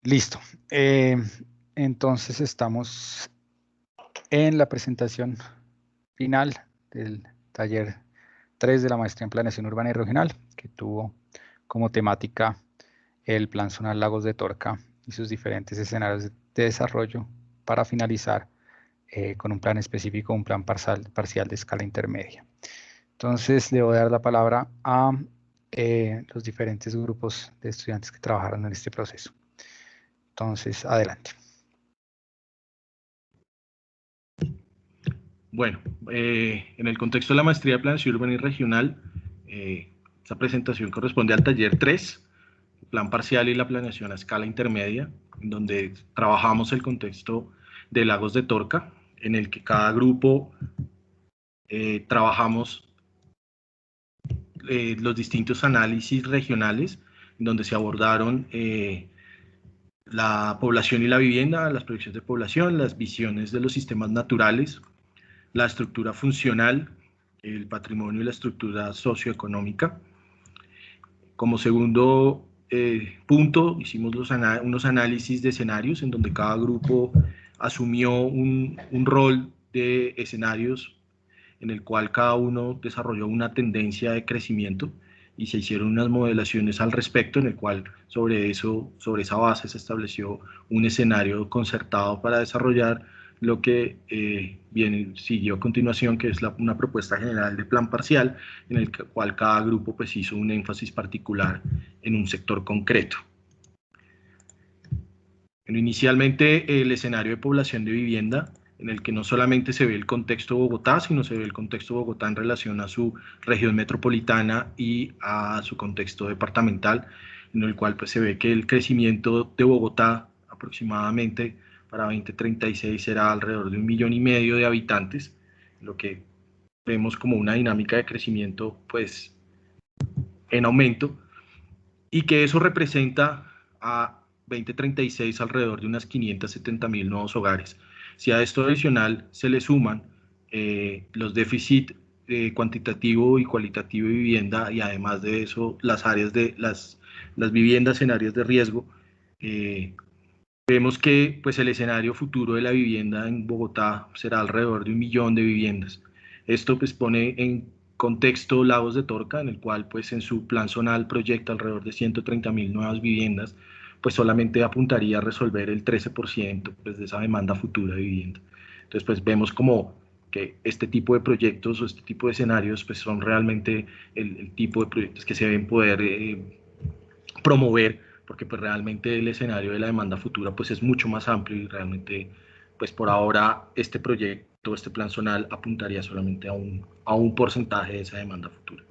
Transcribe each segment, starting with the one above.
Listo. Entonces estamos en la presentación final del taller 3 de la maestría en planeación urbana y regional, que tuvo como temática el Plan Zonal Lagos de Torca y sus diferentes escenarios de desarrollo para finalizar con un plan específico, un plan parcial de escala intermedia. Entonces le voy a dar la palabra a los diferentes grupos de estudiantes que trabajaron en este proceso. Entonces, adelante. Bueno, en el contexto de la maestría de planeación urbana y regional, esta presentación corresponde al taller 3, el plan parcial y la planeación a escala intermedia, en donde trabajamos el contexto de Lagos de Torca, en el que cada grupo trabajamos los distintos análisis regionales, en donde se abordaron la población y la vivienda, las proyecciones de población, las visiones de los sistemas naturales, la estructura funcional, el patrimonio y la estructura socioeconómica. Como segundo punto, hicimos unos análisis de escenarios en donde cada grupo asumió un rol de escenarios en el cual cada uno desarrolló una tendencia de crecimiento y se hicieron unas modelaciones al respecto, en el cual sobre esa base se estableció un escenario concertado para desarrollar lo que siguió a continuación, que es una propuesta general de plan parcial, en el cual cada grupo pues hizo un énfasis particular en un sector concreto. Bueno, inicialmente el escenario de población de vivienda, en el que no solamente se ve el contexto de Bogotá, sino se ve el contexto de Bogotá en relación a su región metropolitana y a su contexto departamental, en el cual pues, se ve que el crecimiento de Bogotá aproximadamente para 2036 será alrededor de 1,5 millones de habitantes, lo que vemos como una dinámica de crecimiento pues en aumento, y que eso representa a 2036 alrededor de unas 570,000 nuevos hogares. Si a esto adicional se le suman los déficits cuantitativo y cualitativo de vivienda, y además de eso las áreas de las viviendas en áreas de riesgo, vemos que pues, el escenario futuro de la vivienda en Bogotá será alrededor de 1 millón de viviendas. Esto pues, pone en contexto Lagos de Torca, en el cual pues, en su plan zonal proyecta alrededor de 130,000 nuevas viviendas, pues solamente apuntaría a resolver el 13% pues, de esa demanda futura de vivienda. Entonces pues vemos como que este tipo de proyectos o este tipo de escenarios pues, son realmente el tipo de proyectos que se deben poder promover, porque pues realmente el escenario de la demanda futura pues es mucho más amplio y realmente pues por ahora este proyecto, este plan zonal apuntaría solamente a un porcentaje de esa demanda futura.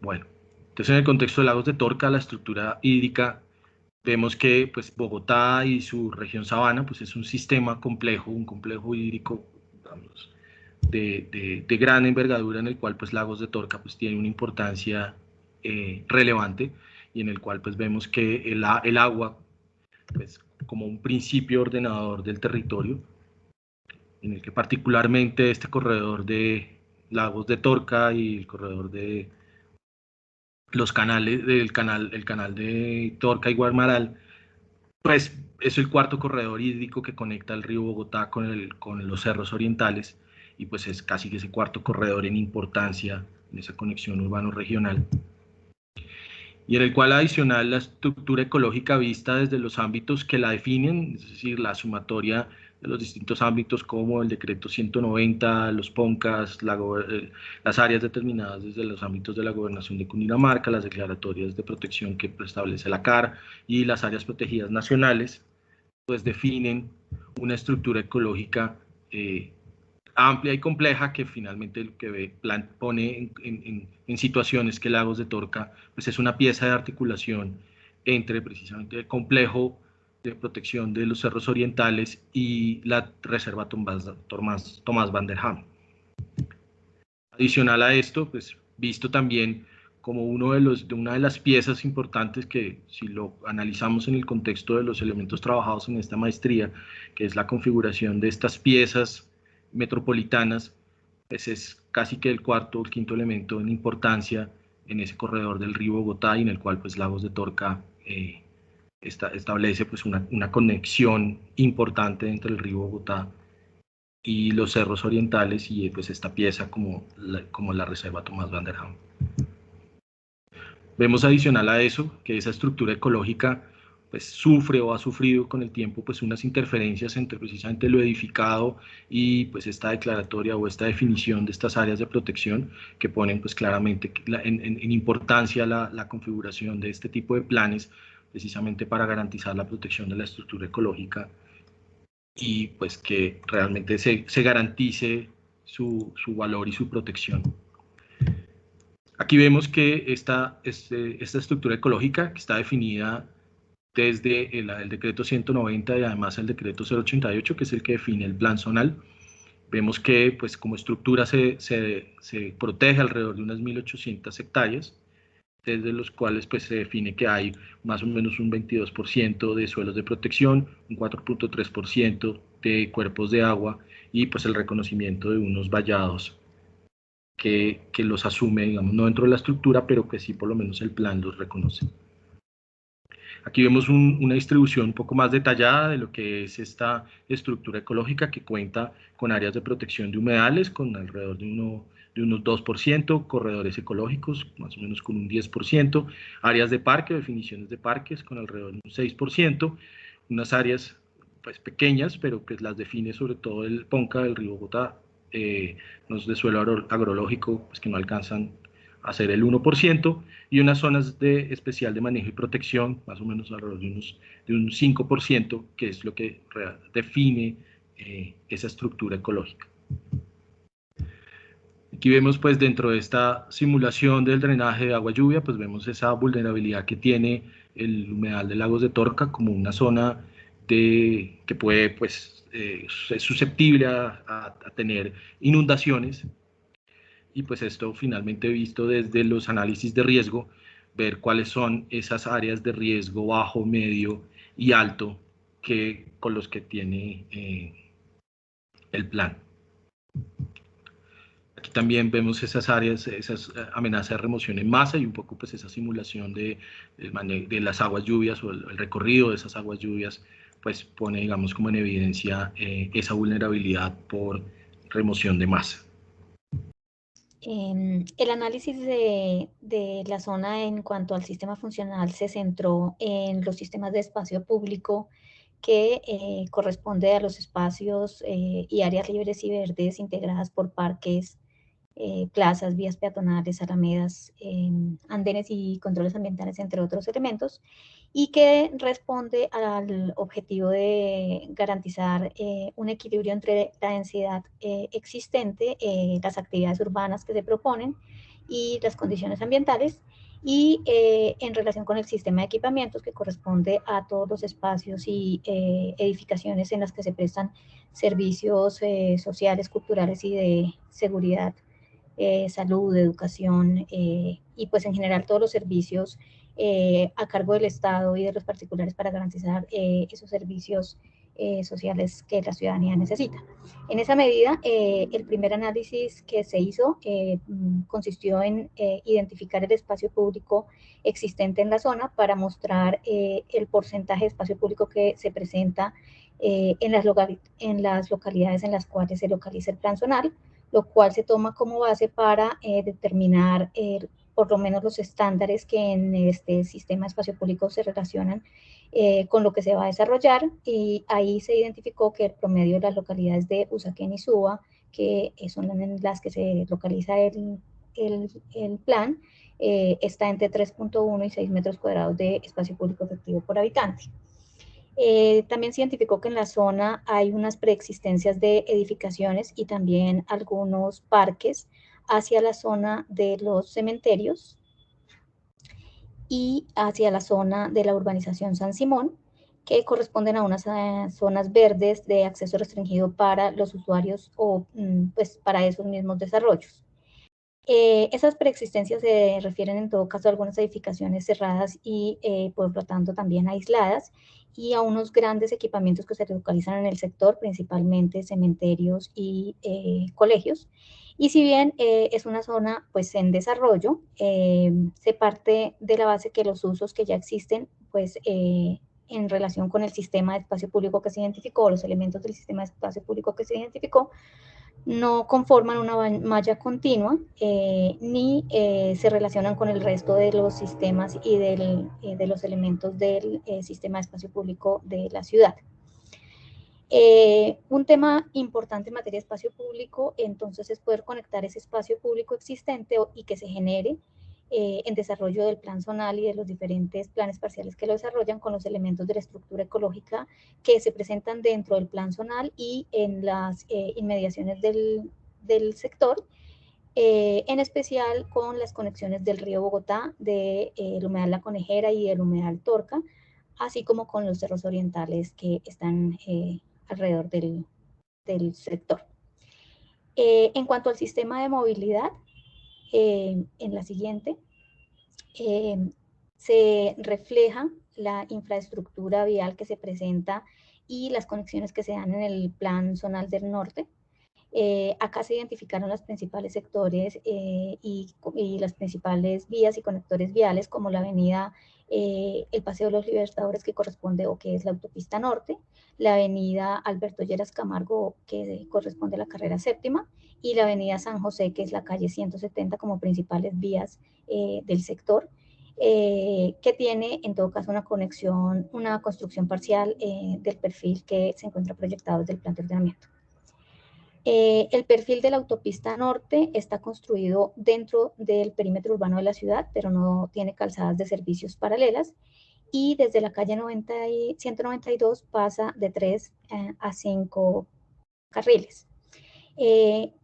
Bueno, entonces en el contexto de Lagos de Torca, la estructura hídrica, vemos que pues Bogotá y su región sabana pues es un sistema complejo, un complejo hídrico, digamos, de gran envergadura, en el cual pues Lagos de Torca pues tiene una importancia relevante, y en el cual pues vemos que el agua pues como un principio ordenador del territorio, en el que particularmente este corredor de Lagos de Torca y el corredor de los canales el canal de Torca y Guarmaral, pues es el cuarto corredor hídrico que conecta el río Bogotá con los cerros orientales, y pues es casi que ese cuarto corredor en importancia en esa conexión urbano-regional, y en el cual adicional la estructura ecológica vista desde los ámbitos que la definen, es decir, la sumatoria de los distintos ámbitos como el decreto 190, los PONCAS, las áreas determinadas desde los ámbitos de la gobernación de Cundinamarca, las declaratorias de protección que establece la CAR y las áreas protegidas nacionales, pues definen una estructura ecológica amplia y compleja, que finalmente lo que pone en situaciones que Lagos de Torca pues es una pieza de articulación entre precisamente el complejo de protección de los cerros orientales y la reserva Tomás van der Ham. Adicional a esto, pues visto también como una de las piezas importantes que, si lo analizamos en el contexto de los elementos trabajados en esta maestría, que es la configuración de estas piezas metropolitanas, pues es casi que el cuarto o el quinto elemento en importancia en ese corredor del río Bogotá, y en el cual pues Lagos de Torca establece pues una conexión importante entre el río Bogotá y los cerros orientales, y pues esta pieza como la reserva Tomás van der Ham. Vemos adicional a eso que esa estructura ecológica pues sufre o ha sufrido con el tiempo pues unas interferencias entre precisamente lo edificado y pues esta declaratoria o esta definición de estas áreas de protección, que ponen pues claramente en importancia la configuración de este tipo de planes precisamente para garantizar la protección de la estructura ecológica y pues que realmente se garantice su valor y su protección. Aquí vemos que esta estructura ecológica, que está definida desde el decreto 190 y además el decreto 088, que es el que define el plan zonal, vemos que pues como estructura se protege alrededor de unas 1.800 hectáreas, desde los cuales pues se define que hay más o menos un 22% de suelos de protección, un 4.3% de cuerpos de agua y pues el reconocimiento de unos vallados que los asume, digamos, no dentro de la estructura, pero que sí por lo menos el plan los reconoce. Aquí vemos una distribución un poco más detallada de lo que es esta estructura ecológica, que cuenta con áreas de protección de humedales con alrededor de unos 2%, corredores ecológicos más o menos con un 10%, áreas de parque, definiciones de parques con alrededor de un 6%, unas áreas pues pequeñas, pero que las define sobre todo el PONCA del río Bogotá, unos de suelo agrológico pues que no alcanzan a ser el 1%, y unas zonas especial de manejo y protección, más o menos alrededor de un 5%, que es lo que define esa estructura ecológica. Aquí vemos pues dentro de esta simulación del drenaje de agua lluvia, pues vemos esa vulnerabilidad que tiene el humedal de Lagos de Torca como una zona que puede pues es susceptible a tener inundaciones, y pues esto finalmente visto desde los análisis de riesgo, ver cuáles son esas áreas de riesgo bajo, medio y alto con los que tiene el plan. Aquí también vemos esas áreas, esas amenazas de remoción en masa y un poco pues esa simulación de las aguas lluvias o el recorrido de esas aguas lluvias, pues pone digamos como en evidencia esa vulnerabilidad por remoción de masa. El análisis de la zona en cuanto al sistema funcional se centró en los sistemas de espacio público que corresponde a los espacios y áreas libres y verdes integradas por parques, plazas, vías peatonales, alamedas, andenes y controles ambientales, entre otros elementos, y que responde al objetivo de garantizar un equilibrio entre la densidad existente, las actividades urbanas que se proponen y las condiciones ambientales, y en relación con el sistema de equipamientos que corresponde a todos los espacios y edificaciones en las que se prestan servicios sociales, culturales y de seguridad, salud, educación y pues en general todos los servicios a cargo del Estado y de los particulares para garantizar esos servicios sociales que la ciudadanía necesita. En esa medida, el primer análisis que se hizo consistió en identificar el espacio público existente en la zona para mostrar el porcentaje de espacio público que se presenta en las localidades en las cuales se localiza el plan zonal, lo cual se toma como base para determinar por lo menos los estándares que en este sistema de espacio público se relacionan con lo que se va a desarrollar, y ahí se identificó que el promedio de las localidades de Usaquén y Suba, que son en las que se localiza el plan, está entre 3.1 y 6 metros cuadrados de espacio público efectivo por habitante. También se identificó que en la zona hay unas preexistencias de edificaciones y también algunos parques hacia la zona de los cementerios y hacia la zona de la urbanización San Simón, que corresponden a unas zonas verdes de acceso restringido para los usuarios o pues para esos mismos desarrollos. Esas preexistencias se refieren en todo caso a algunas edificaciones cerradas y por lo tanto también aisladas, y a unos grandes equipamientos que se localizan en el sector, principalmente cementerios y colegios. Y si bien es una zona pues en desarrollo, se parte de la base que los usos que ya existen pues en relación con el sistema de espacio público que se identificó, los elementos del sistema de espacio público que se identificó, no conforman una malla continua ni se relacionan con el resto de los sistemas y de los elementos del sistema de espacio público de la ciudad. Un tema importante en materia de espacio público, entonces, es poder conectar ese espacio público existente y que se genere en desarrollo del plan zonal y de los diferentes planes parciales que lo desarrollan con los elementos de la estructura ecológica que se presentan dentro del plan zonal y en las inmediaciones del sector, en especial con las conexiones del río Bogotá, del humedal La Conejera y del humedal Torca, así como con los cerros orientales que están alrededor del sector. En cuanto al sistema de movilidad, en la siguiente, se refleja la infraestructura vial que se presenta y las conexiones que se dan en el plan zonal del norte. Acá se identificaron los principales sectores y las principales vías y conectores viales, como la avenida el Paseo de los Libertadores, que corresponde o que es la autopista norte, la avenida Alberto Lleras Camargo, que corresponde a la carrera séptima, y la avenida San José, que es la calle 170, como principales vías del sector, que tiene en todo caso una conexión, una construcción parcial del perfil que se encuentra proyectado desde el plan de ordenamiento. El perfil de la autopista norte está construido dentro del perímetro urbano de la ciudad, pero no tiene calzadas de servicios paralelas, y desde la calle 192 pasa de 3 a 5 carriles. En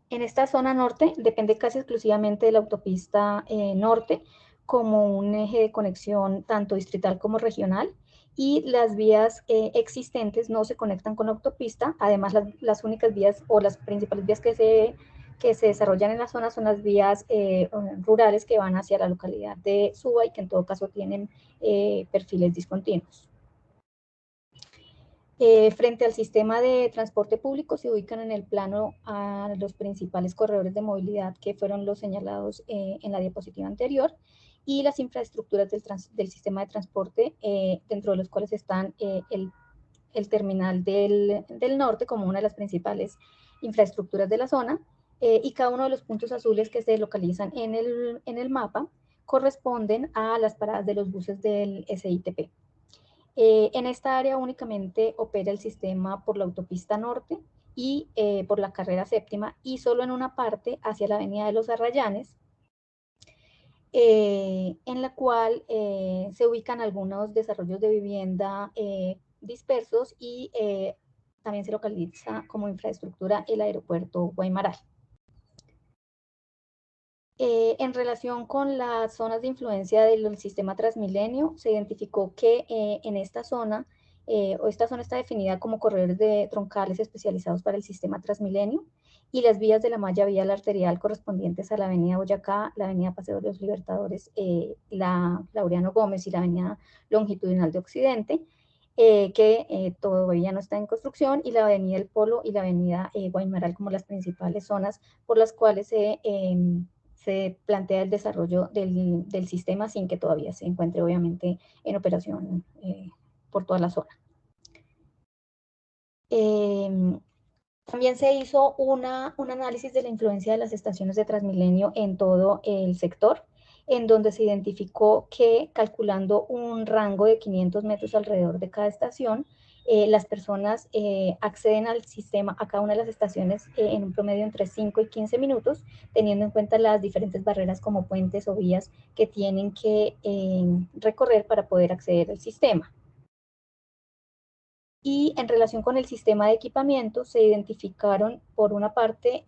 esta zona norte depende casi exclusivamente de la autopista norte como un eje de conexión tanto distrital como regional, y las vías existentes no se conectan con la autopista. Además, las únicas vías o las principales vías que se desarrollan en la zona son las vías rurales que van hacia la localidad de Suba y que en todo caso tienen perfiles discontinuos. Frente al sistema de transporte público se ubican en el plano a los principales corredores de movilidad que fueron los señalados en la diapositiva anterior, y las infraestructuras del sistema de transporte, dentro de los cuales están el terminal del norte como una de las principales infraestructuras de la zona, y cada uno de los puntos azules que se localizan en el mapa corresponden a las paradas de los buses del SITP. En esta área únicamente opera el sistema por la autopista norte y por la carrera séptima, y solo en una parte hacia la avenida de los Arrayanes, en la cual se ubican algunos desarrollos de vivienda dispersos, y también se localiza como infraestructura el aeropuerto Guaymaral. En relación con las zonas de influencia del sistema Transmilenio, se identificó que en esta zona, esta zona está definida como corredores de troncales especializados para el sistema Transmilenio, y las vías de la malla vial arterial correspondientes a la avenida Boyacá, la avenida Paseo de los Libertadores, la Laureano Gómez y la avenida Longitudinal de Occidente, que todavía no está en construcción, y la avenida El Polo y la avenida Guaymaral como las principales zonas por las cuales se plantea el desarrollo del sistema, sin que todavía se encuentre obviamente en operación por toda la zona. También se hizo un análisis de la influencia de las estaciones de Transmilenio en todo el sector, en donde se identificó que, calculando un rango de 500 metros alrededor de cada estación, las personas acceden al sistema, a cada una de las estaciones, en un promedio entre 5 y 15 minutos, teniendo en cuenta las diferentes barreras como puentes o vías que tienen que recorrer para poder acceder al sistema. Y en relación con el sistema de equipamiento, se identificaron, por una parte,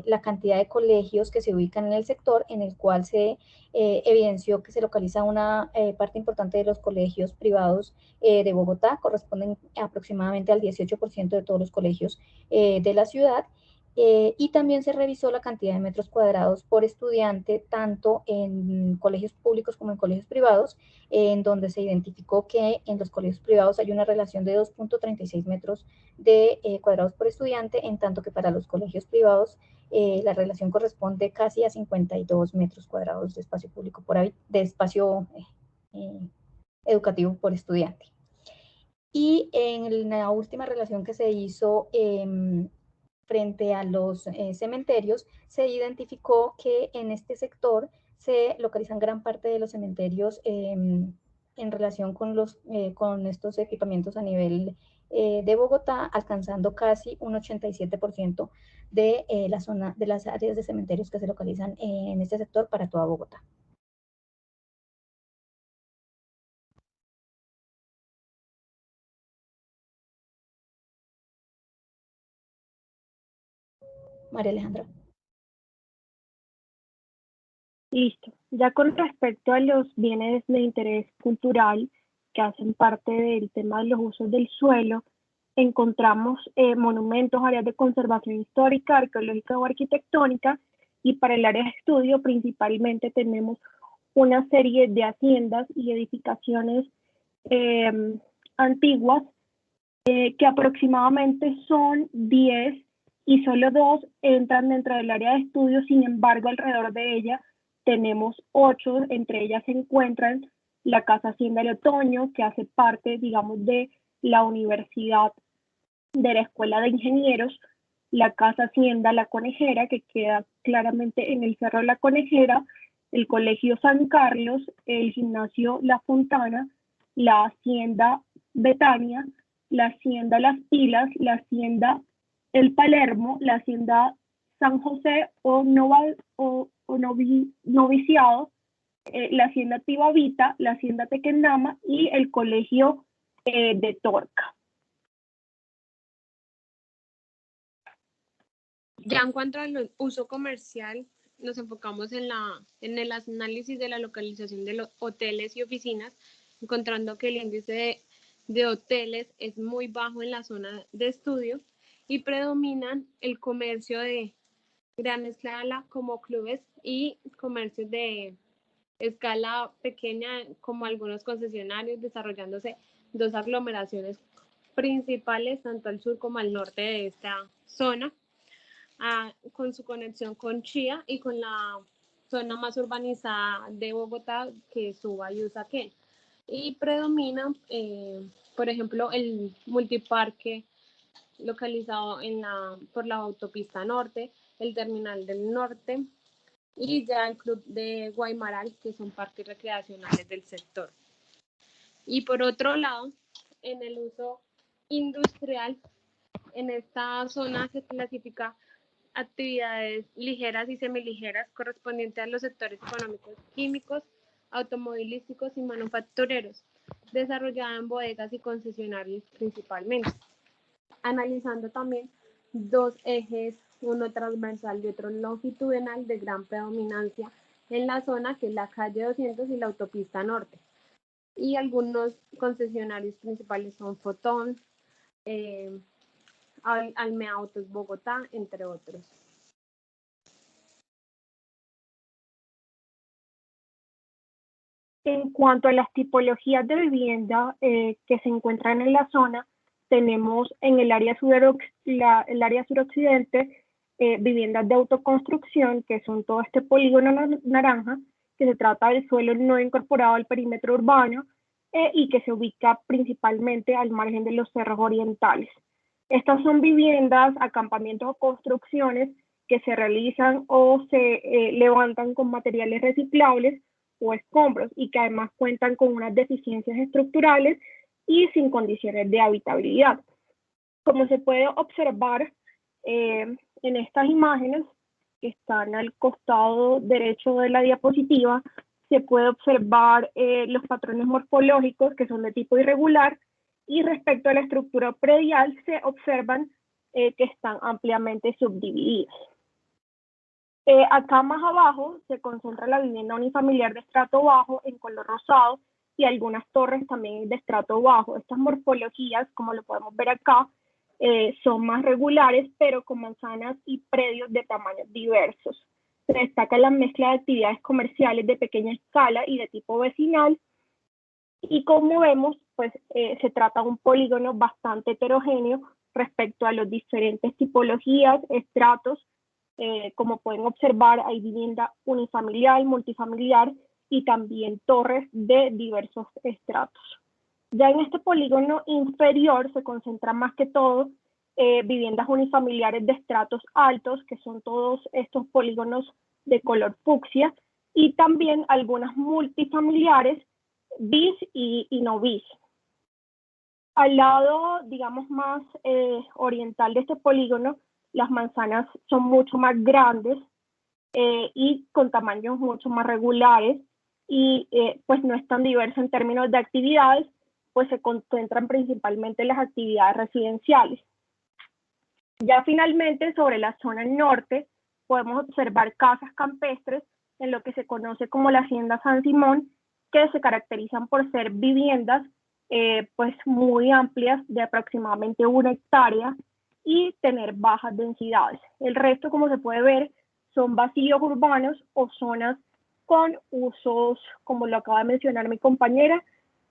la cantidad de colegios que se ubican en el sector, en el cual se evidenció que se localiza una parte importante de los colegios privados de Bogotá, corresponden aproximadamente al 18% de todos los colegios de la ciudad, Y también se revisó la cantidad de metros cuadrados por estudiante, tanto en colegios públicos como en colegios privados, en donde se identificó que en los colegios privados hay una relación de 2.36 metros cuadrados por estudiante, en tanto que para los colegios privados la relación corresponde casi a 52 metros cuadrados de espacio público de espacio educativo por estudiante. Y en la última relación que se hizo frente a los cementerios, se identificó que en este sector se localizan gran parte de los cementerios en relación con estos equipamientos a nivel de Bogotá, alcanzando casi un 87% de la zona de las áreas de cementerios que se localizan en este sector para toda Bogotá. María Alejandra. Listo. Ya con respecto a los bienes de interés cultural que hacen parte del tema de los usos del suelo, encontramos monumentos, áreas de conservación histórica, arqueológica o arquitectónica, y para el área de estudio principalmente tenemos una serie de haciendas y edificaciones antiguas que aproximadamente son 10 y solo 2 entran dentro del área de estudio. Sin embargo, alrededor de ella tenemos 8, entre ellas se encuentran la Casa Hacienda del Otoño, que hace parte, digamos, de la Universidad de la Escuela de Ingenieros, la Casa Hacienda La Conejera, que queda claramente en el Cerro La Conejera, el Colegio San Carlos, el Gimnasio La Fontana, la Hacienda Betania, la Hacienda Las Pilas, la Hacienda El Palermo, la Hacienda San José o Noviciado, la Hacienda Tivavita, la Hacienda Tequendama y el Colegio de Torca. Ya en cuanto al uso comercial, nos enfocamos en el análisis de la localización de los hoteles y oficinas, encontrando que el índice de hoteles es muy bajo en la zona de estudio y predominan el comercio de gran escala como clubes y comercios de escala pequeña como algunos concesionarios, desarrollándose 2 aglomeraciones principales tanto al sur como al norte de esta zona, con su conexión con Chía y con la zona más urbanizada de Bogotá, que es Suba y Usaquén. Y predomina, por ejemplo, el multiparque localizado por la autopista norte, el terminal del norte y ya el club de Guaymaral, que son parques recreacionales del sector. Y por otro lado, en el uso industrial, en esta zona se clasifica actividades ligeras y semiligeras correspondientes a los sectores económicos, químicos, automovilísticos y manufactureros, desarrollada en bodegas y concesionarios principalmente, analizando también 2 ejes, uno transversal y otro longitudinal de gran predominancia en la zona, que es la calle 200 y la autopista norte. Y algunos concesionarios principales son Fotón, Almea Autos Bogotá, entre otros. En cuanto a las tipologías de vivienda que se encuentran en la zona, tenemos en el área suroccidente viviendas de autoconstrucción, que son todo este polígono naranja, que se trata del suelo no incorporado al perímetro urbano y que se ubica principalmente al margen de los cerros orientales. Estas son viviendas, acampamientos o construcciones que se realizan o se levantan con materiales reciclables o escombros y que además cuentan con unas deficiencias estructurales y sin condiciones de habitabilidad. Como se puede observar en estas imágenes que están al costado derecho de la diapositiva, se puede observar los patrones morfológicos, que son de tipo irregular, y respecto a la estructura predial se observan que están ampliamente subdivididas. Acá más abajo se concentra la vivienda unifamiliar de estrato bajo en color rosado y algunas torres también de estrato bajo. Estas morfologías, como lo podemos ver acá, son más regulares, pero con manzanas y predios de tamaños diversos. Se destaca la mezcla de actividades comerciales de pequeña escala y de tipo vecinal, y como vemos, pues se trata de un polígono bastante heterogéneo respecto a las diferentes tipologías, estratos. Como pueden observar, hay vivienda unifamiliar, multifamiliar y también torres de diversos estratos. Ya en este polígono inferior se concentran más que todo viviendas unifamiliares de estratos altos, que son todos estos polígonos de color fucsia, y también algunas multifamiliares bis y no bis. Al lado, digamos, más oriental de este polígono, las manzanas son mucho más grandes y con tamaños mucho más regulares, y pues no es tan diverso en términos de actividades, pues se concentran principalmente en las actividades residenciales. Ya finalmente, sobre la zona norte, podemos observar casas campestres en lo que se conoce como la Hacienda San Simón, que se caracterizan por ser viviendas pues muy amplias, de aproximadamente 1 hectárea, y tener bajas densidades. El resto, como se puede ver, son vacíos urbanos o zonas con usos, como lo acaba de mencionar mi compañera,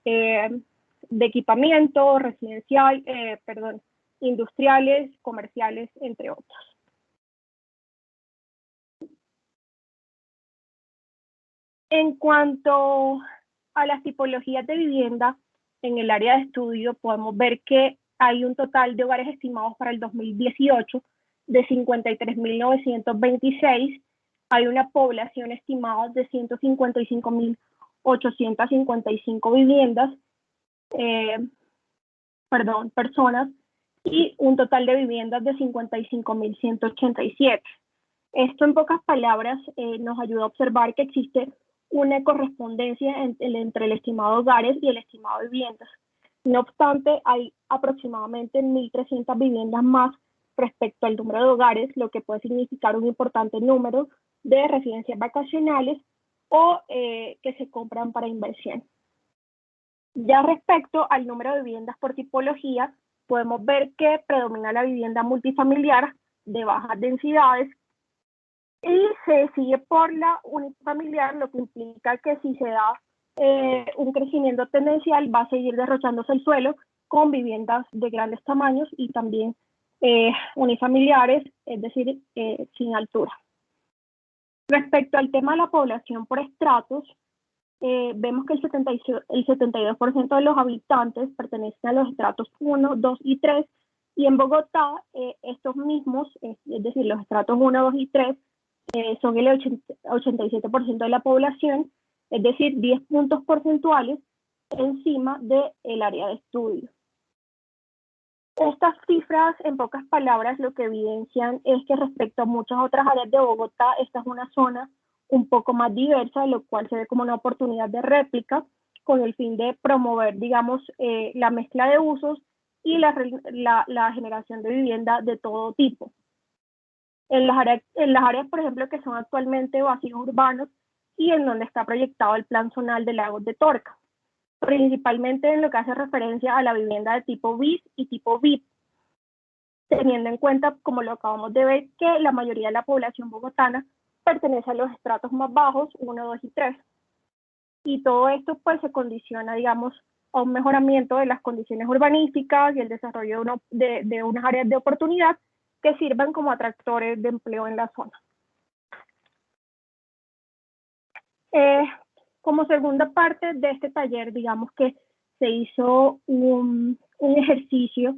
de equipamiento, residencial, industriales, comerciales, entre otros. En cuanto a las tipologías de vivienda en el área de estudio, podemos ver que hay un total de hogares estimados para el 2018 de 53.926. Hay una población estimada de 155.855 viviendas, personas, y un total de viviendas de 55.187. Esto, en pocas palabras, nos ayuda a observar que existe una correspondencia entre el estimado de hogares y el estimado de viviendas. No obstante, hay aproximadamente 1.300 viviendas más respecto al número de hogares, lo que puede significar un importante número de residencias vacacionales o que se compran para inversión. Ya respecto al número de viviendas por tipología, podemos ver que predomina la vivienda multifamiliar de bajas densidades, y se sigue por la unifamiliar, lo que implica que si se da un crecimiento tendencial, va a seguir derrochándose el suelo con viviendas de grandes tamaños y también unifamiliares, es decir, sin altura. Respecto al tema de la población por estratos, vemos que el 72% de los habitantes pertenecen a los estratos 1, 2 y 3, y en Bogotá estos mismos, es decir, los estratos 1, 2 y 3, son el 87% de la población, es decir, 10 puntos porcentuales encima del área de estudio. Estas cifras, en pocas palabras, lo que evidencian es que respecto a muchas otras áreas de Bogotá, esta es una zona un poco más diversa, lo cual se ve como una oportunidad de réplica con el fin de promover, digamos, la mezcla de usos y la generación de vivienda de todo tipo. En las áreas, por ejemplo, que son actualmente vacíos urbanos y en donde está proyectado el Plan Zonal de Lagos de Torca, principalmente en lo que hace referencia a la vivienda de tipo BIS y tipo VIP, teniendo en cuenta, como lo acabamos de ver, que la mayoría de la población bogotana pertenece a los estratos más bajos, 1, 2 y 3. Y todo esto pues se condiciona, digamos, a un mejoramiento de las condiciones urbanísticas y el desarrollo de unas áreas de oportunidad que sirvan como atractores de empleo en la zona. Como segunda parte de este taller, digamos que se hizo un ejercicio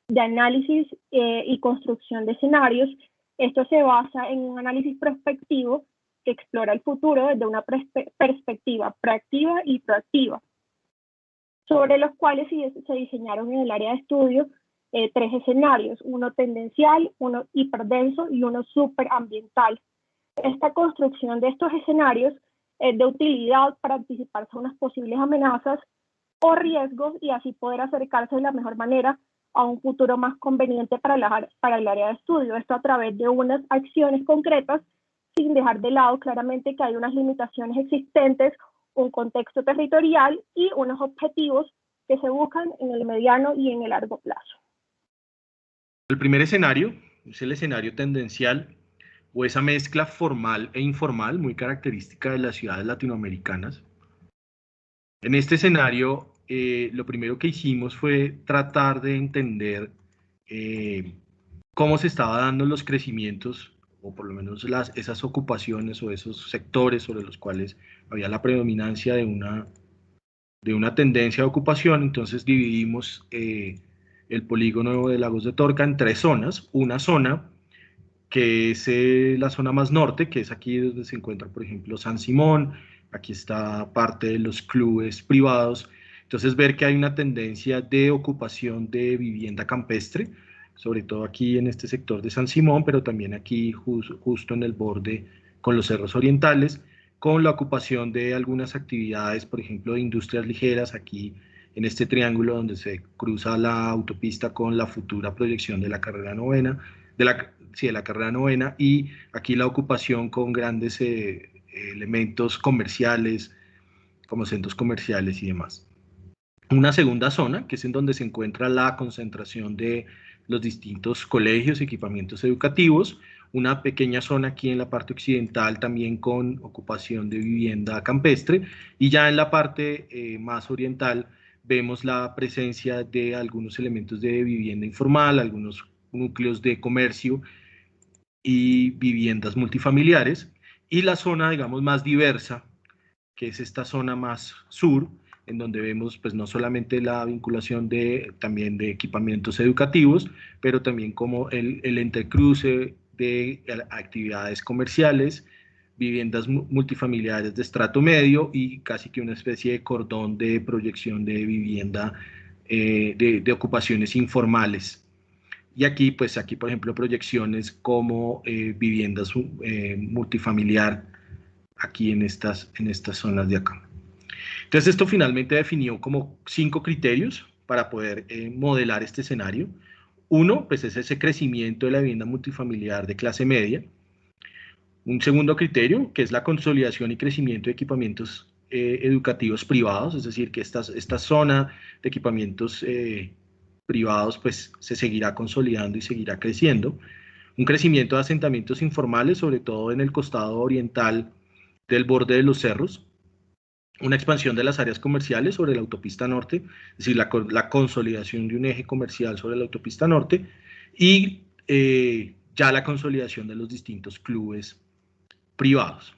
de análisis y construcción de escenarios. Esto se basa en un análisis prospectivo que explora el futuro desde una perspectiva proactiva y proactiva, sobre los cuales se diseñaron en el área de estudio 3 escenarios, uno tendencial, uno hiperdenso y uno superambiental. Esta construcción de estos escenarios es de utilidad para anticiparse a unas posibles amenazas o riesgos y así poder acercarse de la mejor manera a un futuro más conveniente para el área de estudio. Esto a través de unas acciones concretas, sin dejar de lado claramente que hay unas limitaciones existentes, un contexto territorial y unos objetivos que se buscan en el mediano y en el largo plazo. El primer escenario es el escenario tendencial, o esa mezcla formal e informal muy característica de las ciudades latinoamericanas. En este escenario, lo primero que hicimos fue tratar de entender cómo se estaban dando los crecimientos, o por lo menos esas ocupaciones o esos sectores sobre los cuales había la predominancia de una tendencia de ocupación. Entonces dividimos el polígono de Lagos de Torca en 3 zonas. Una zona que es la zona más norte, que es aquí donde se encuentra, por ejemplo, San Simón. Aquí está parte de los clubes privados. Entonces, ver que hay una tendencia de ocupación de vivienda campestre, sobre todo aquí en este sector de San Simón, pero también aquí justo en el borde con los cerros orientales, con la ocupación de algunas actividades, por ejemplo, de industrias ligeras, aquí en este triángulo donde se cruza la autopista con la futura proyección de la carrera novena, de la carrera novena, y aquí la ocupación con grandes elementos comerciales, como centros comerciales y demás. Una segunda zona, que es en donde se encuentra la concentración de los distintos colegios, equipamientos educativos. Una pequeña zona aquí en la parte occidental también con ocupación de vivienda campestre, y ya en la parte más oriental vemos la presencia de algunos elementos de vivienda informal, algunos núcleos de comercio y viviendas multifamiliares, y la zona, digamos, más diversa, que es esta zona más sur, en donde vemos pues no solamente la vinculación también de equipamientos educativos, pero también como el entrecruce de actividades comerciales, viviendas multifamiliares de estrato medio y casi que una especie de cordón de proyección de vivienda de ocupaciones informales. Y aquí, pues aquí, por ejemplo, proyecciones como viviendas multifamiliar aquí en estas zonas de acá. Entonces, esto finalmente definió como 5 criterios para poder modelar este escenario. Uno, pues es ese crecimiento de la vivienda multifamiliar de clase media. Un segundo criterio, que es la consolidación y crecimiento de equipamientos educativos privados, es decir, que esta zona de equipamientos privados pues se seguirá consolidando y seguirá creciendo. Un crecimiento de asentamientos informales, sobre todo en el costado oriental del borde de los cerros. Una expansión de las áreas comerciales sobre la autopista norte, es decir, la consolidación de un eje comercial sobre la autopista norte, y ya la consolidación de los distintos clubes privados.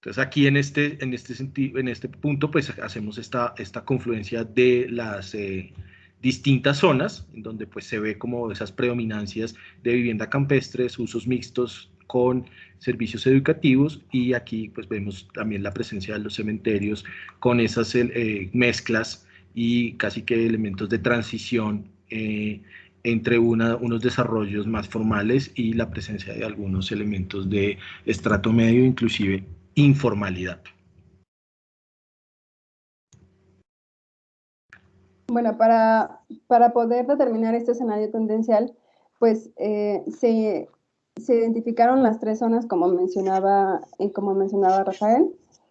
Entonces aquí en este punto pues hacemos esta confluencia de las distintas zonas, en donde pues se ve como esas predominancias de vivienda campestre, usos mixtos con servicios educativos, y aquí pues vemos también la presencia de los cementerios con esas mezclas y casi que elementos de transición entre unos desarrollos más formales y la presencia de algunos elementos de estrato medio, inclusive informalidad. Bueno, para poder determinar este escenario tendencial, pues se identificaron las 3 zonas como mencionaba Rafael.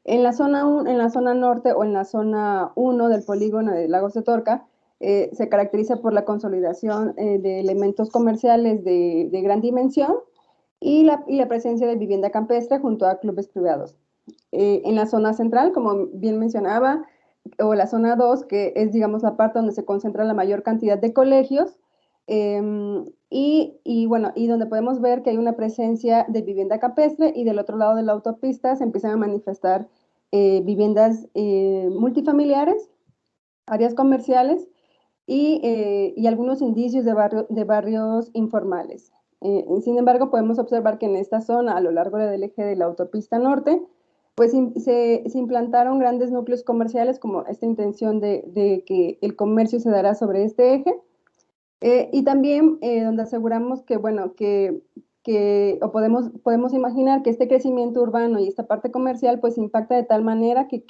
En la zona norte o en la zona 1 del polígono de Lagos de Torca, se caracteriza por la consolidación de elementos comerciales de gran dimensión y la presencia de vivienda campestre junto a clubes privados. En la zona central, como bien mencionaba, o la zona 2, que es, digamos, la parte donde se concentra la mayor cantidad de colegios, y donde podemos ver que hay una presencia de vivienda campestre, y del otro lado de la autopista se empiezan a manifestar viviendas multifamiliares, áreas comerciales y algunos indicios de barrios informales. Sin embargo, podemos observar que en esta zona, a lo largo del eje de la autopista norte, pues se implantaron grandes núcleos comerciales, como esta intención de que el comercio se dará sobre este eje, y también donde aseguramos que, bueno, o podemos imaginar que este crecimiento urbano y esta parte comercial pues impacta de tal manera que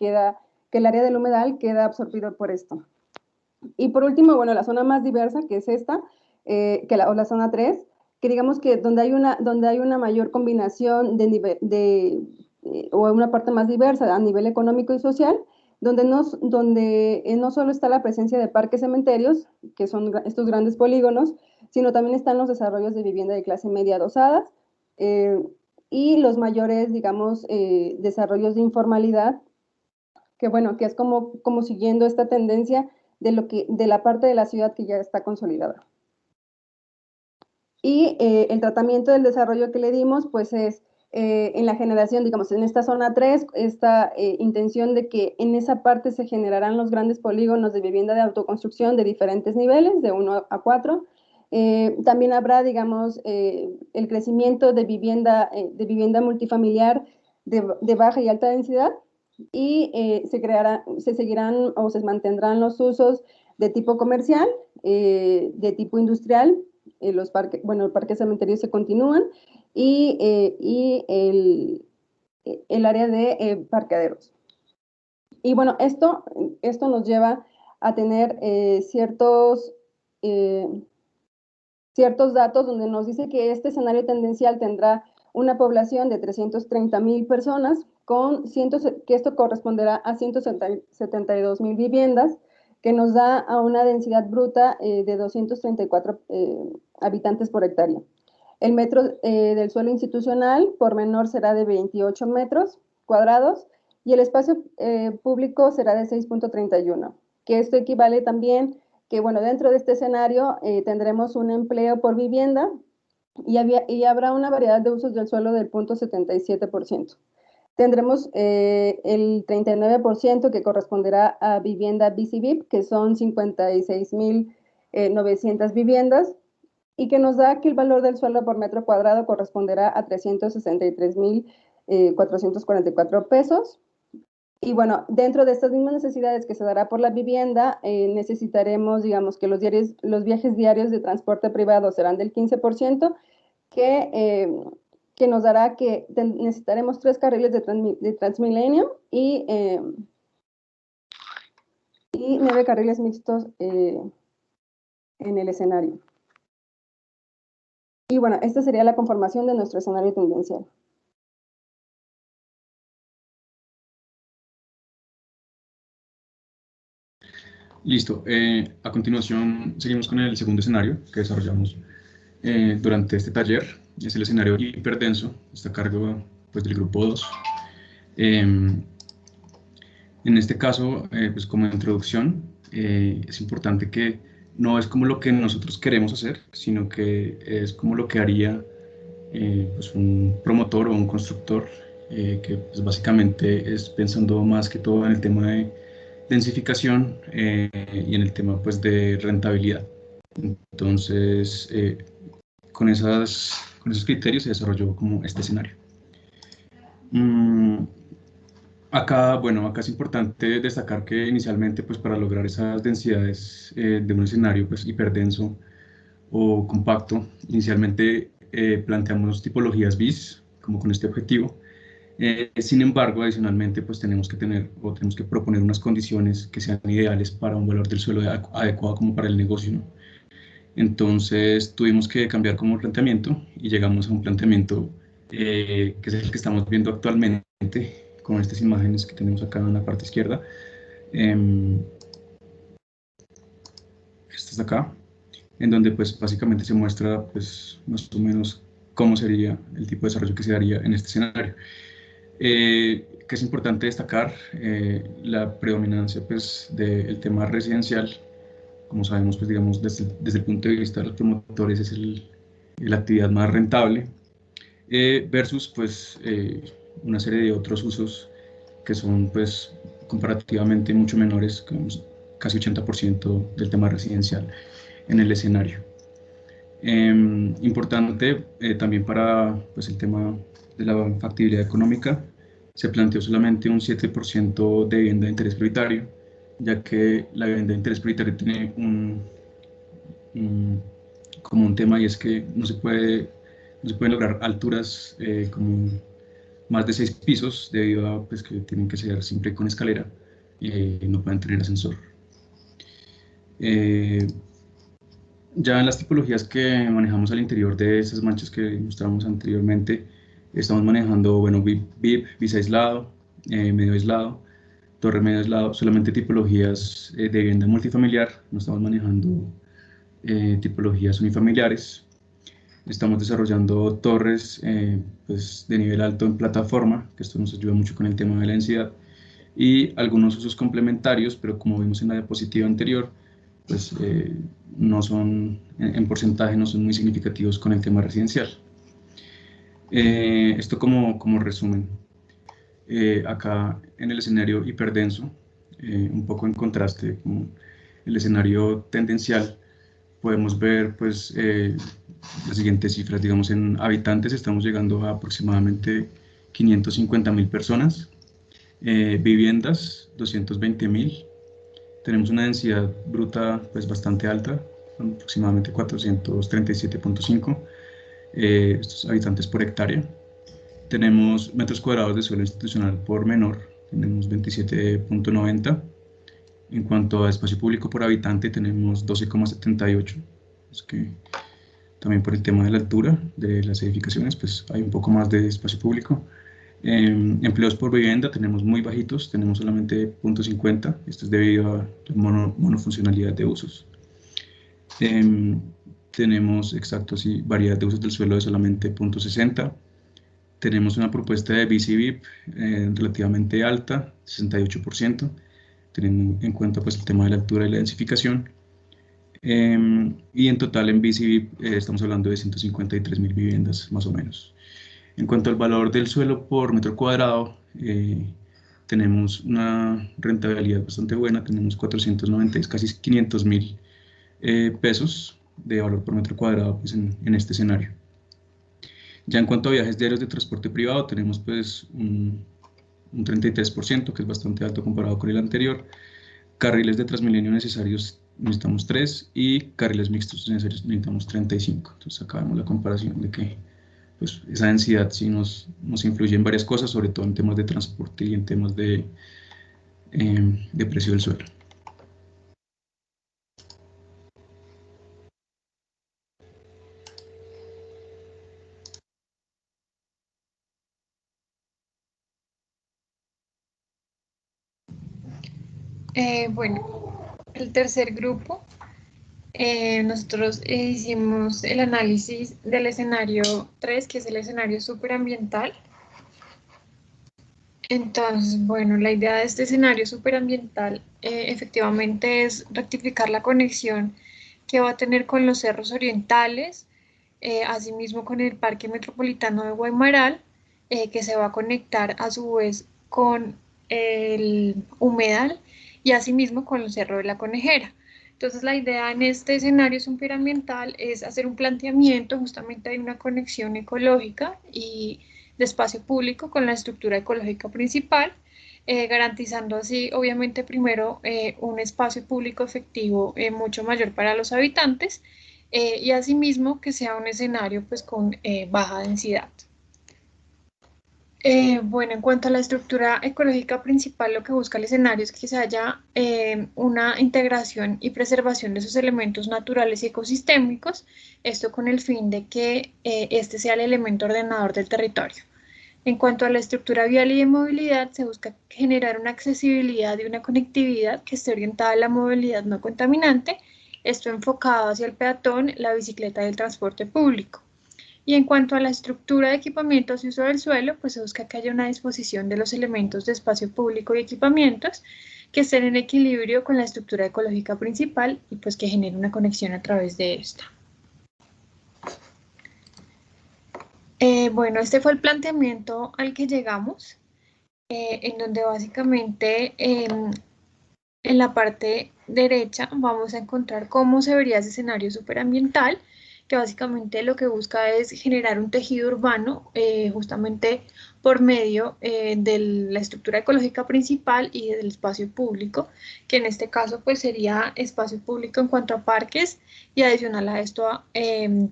el área del humedal queda absorbido por esto. Y por último, bueno, la zona más diversa, que es esta, o la zona 3, que digamos que donde hay una mayor combinación o una parte más diversa a nivel económico y social, donde no solo está la presencia de parques cementerios, que son estos grandes polígonos, sino también están los desarrollos de vivienda de clase media adosadas, y los mayores, digamos, desarrollos de informalidad, que bueno, que es como siguiendo esta tendencia de la parte de la ciudad que ya está consolidada. Y el tratamiento del desarrollo que le dimos, pues es en la generación, digamos, en esta zona 3, esta intención de que en esa parte se generarán los grandes polígonos de vivienda de autoconstrucción de diferentes niveles, de 1 a 4. También habrá, digamos, el crecimiento de vivienda multifamiliar de baja y alta densidad, y se seguirán o se mantendrán los usos de tipo comercial, de tipo industrial. Los parques cementerios se continúan, y el área de parqueaderos. Y bueno, esto nos lleva a tener ciertos datos donde nos dice que este escenario tendencial tendrá una población de 330,000 personas, que esto corresponderá a 172,000 viviendas, que nos da a una densidad bruta de 234 habitantes por hectárea. El metro del suelo institucional por menor será de 28 metros cuadrados, y el espacio público será de 6.31, que esto equivale también que, bueno, dentro de este escenario tendremos un empleo por vivienda, y habrá una variedad de usos del suelo del 0.77%. Tendremos el 39% que corresponderá a vivienda BCVIP, que son 56,900 viviendas, y que nos da que el valor del suelo por metro cuadrado corresponderá a 363,444 pesos. Y bueno, dentro de estas mismas necesidades que se dará por la vivienda, necesitaremos, digamos, que los viajes diarios de transporte privado serán del 15%, que nos dará que necesitaremos 3 carriles de Transmilenio y 9 carriles mixtos en el escenario. Y bueno, esta sería la conformación de nuestro escenario tendencial. Listo. A continuación seguimos con el segundo escenario que desarrollamos durante este taller. Es el escenario hiperdenso, está a cargo pues, del grupo 2. En este caso, pues como introducción, es importante que no es como lo que nosotros queremos hacer, sino que es como lo que haría pues un promotor o un constructor, que pues básicamente es pensando más que todo en el tema de densificación y en el tema pues de rentabilidad. Entonces, con esos criterios se desarrolló como este escenario. Acá es importante destacar que inicialmente, pues para lograr esas densidades de un escenario pues hiperdenso o compacto, inicialmente planteamos tipologías BIS, como con este objetivo. Sin embargo, adicionalmente, pues tenemos que proponer unas condiciones que sean ideales para un valor del suelo adecuado como para el negocio, ¿no? Entonces tuvimos que cambiar como planteamiento y llegamos a un planteamiento que es el que estamos viendo actualmente con estas imágenes que tenemos acá en la parte izquierda. Esta está acá, en donde pues básicamente se muestra pues más o menos cómo sería el tipo de desarrollo que se daría en este escenario. Que es importante destacar la predominancia pues del tema residencial. Como sabemos, pues digamos, desde el punto de vista de los promotores es la actividad más rentable, versus pues una serie de otros usos que son pues comparativamente mucho menores, casi 80% del tema residencial en el escenario. Importante también para pues, el tema de la factibilidad económica, se planteó solamente un 7% de vivienda de interés prioritario, ya que la vivienda de interés prioritario tiene como un tema, y es que no se pueden lograr alturas como más de 6 pisos, debido a pues, que tienen que ser siempre con escalera y no pueden tener ascensor. Ya en las tipologías que manejamos al interior de esas manchas que mostramos anteriormente, estamos manejando, bueno, VIP, BIS aislado, medio aislado, Torre medio aislado, solamente tipologías de vivienda multifamiliar, no estamos manejando tipologías unifamiliares. Estamos desarrollando torres pues de nivel alto en plataforma, que esto nos ayuda mucho con el tema de la densidad, y algunos usos complementarios, pero como vimos en la diapositiva anterior, pues no son, en porcentaje no son muy significativos con el tema residencial. Esto como resumen. Acá en el escenario hiperdenso, un poco en contraste con el escenario tendencial, podemos ver pues las siguientes cifras. Digamos, en habitantes estamos llegando a aproximadamente 550.000 personas, viviendas 220.000, tenemos una densidad bruta pues bastante alta, aproximadamente 437.5 estos habitantes por hectárea. Tenemos metros cuadrados de suelo institucional por menor, tenemos 27.90. En cuanto a espacio público por habitante, tenemos 12,78. Es que también por el tema de la altura de las edificaciones, pues hay un poco más de espacio público. Empleos por vivienda tenemos muy bajitos, tenemos solamente 0.50. Esto es debido a la monofuncionalidad de usos. Tenemos variedad de usos del suelo de solamente 0.60. Tenemos una propuesta de BCVIP relativamente alta, 68%, teniendo en cuenta pues, el tema de la altura y la densificación. Y en total en BCVIP estamos hablando de 153.000 viviendas más o menos. En cuanto al valor del suelo por metro cuadrado, tenemos una rentabilidad bastante buena, tenemos 490, casi 500.000 pesos de valor por metro cuadrado pues, en este escenario. Ya en cuanto a viajes diarios de transporte privado, tenemos pues un 33%, que es bastante alto comparado con el anterior. Carriles de Transmilenio necesarios necesitamos 3 y carriles mixtos necesarios necesitamos 35. Entonces acá vemos la comparación de que pues, esa densidad sí nos influye en varias cosas, sobre todo en temas de transporte y en temas de precio del suelo. Bueno, el tercer grupo, nosotros hicimos el análisis del escenario 3, que es el escenario superambiental. Entonces, bueno, la idea de este escenario superambiental efectivamente es rectificar la conexión que va a tener con los cerros orientales, asimismo con el Parque Metropolitano de Guaymaral, que se va a conectar a su vez con el humedal y asimismo con el Cerro de la Conejera. Entonces la idea en este escenario superambiental es hacer un planteamiento justamente de una conexión ecológica y de espacio público con la estructura ecológica principal, garantizando así obviamente primero un espacio público efectivo mucho mayor para los habitantes y asimismo que sea un escenario pues con baja densidad. Bueno, en cuanto a la estructura ecológica principal, lo que busca el escenario es que se haya una integración y preservación de esos elementos naturales y ecosistémicos, esto con el fin de que este sea el elemento ordenador del territorio. En cuanto a la estructura vial y de movilidad, se busca generar una accesibilidad y una conectividad que esté orientada a la movilidad no contaminante, esto enfocado hacia el peatón, la bicicleta y el transporte público. Y en cuanto a la estructura de equipamientos y uso del suelo, pues se busca que haya una disposición de los elementos de espacio público y equipamientos que estén en equilibrio con la estructura ecológica principal y pues que genere una conexión a través de esta. Bueno, este fue el planteamiento al que llegamos, en donde básicamente en la parte derecha vamos a encontrar cómo se vería ese escenario superambiental, que básicamente lo que busca es generar un tejido urbano justamente por medio de la estructura ecológica principal y del espacio público, que en este caso pues sería espacio público en cuanto a parques y adicional a esto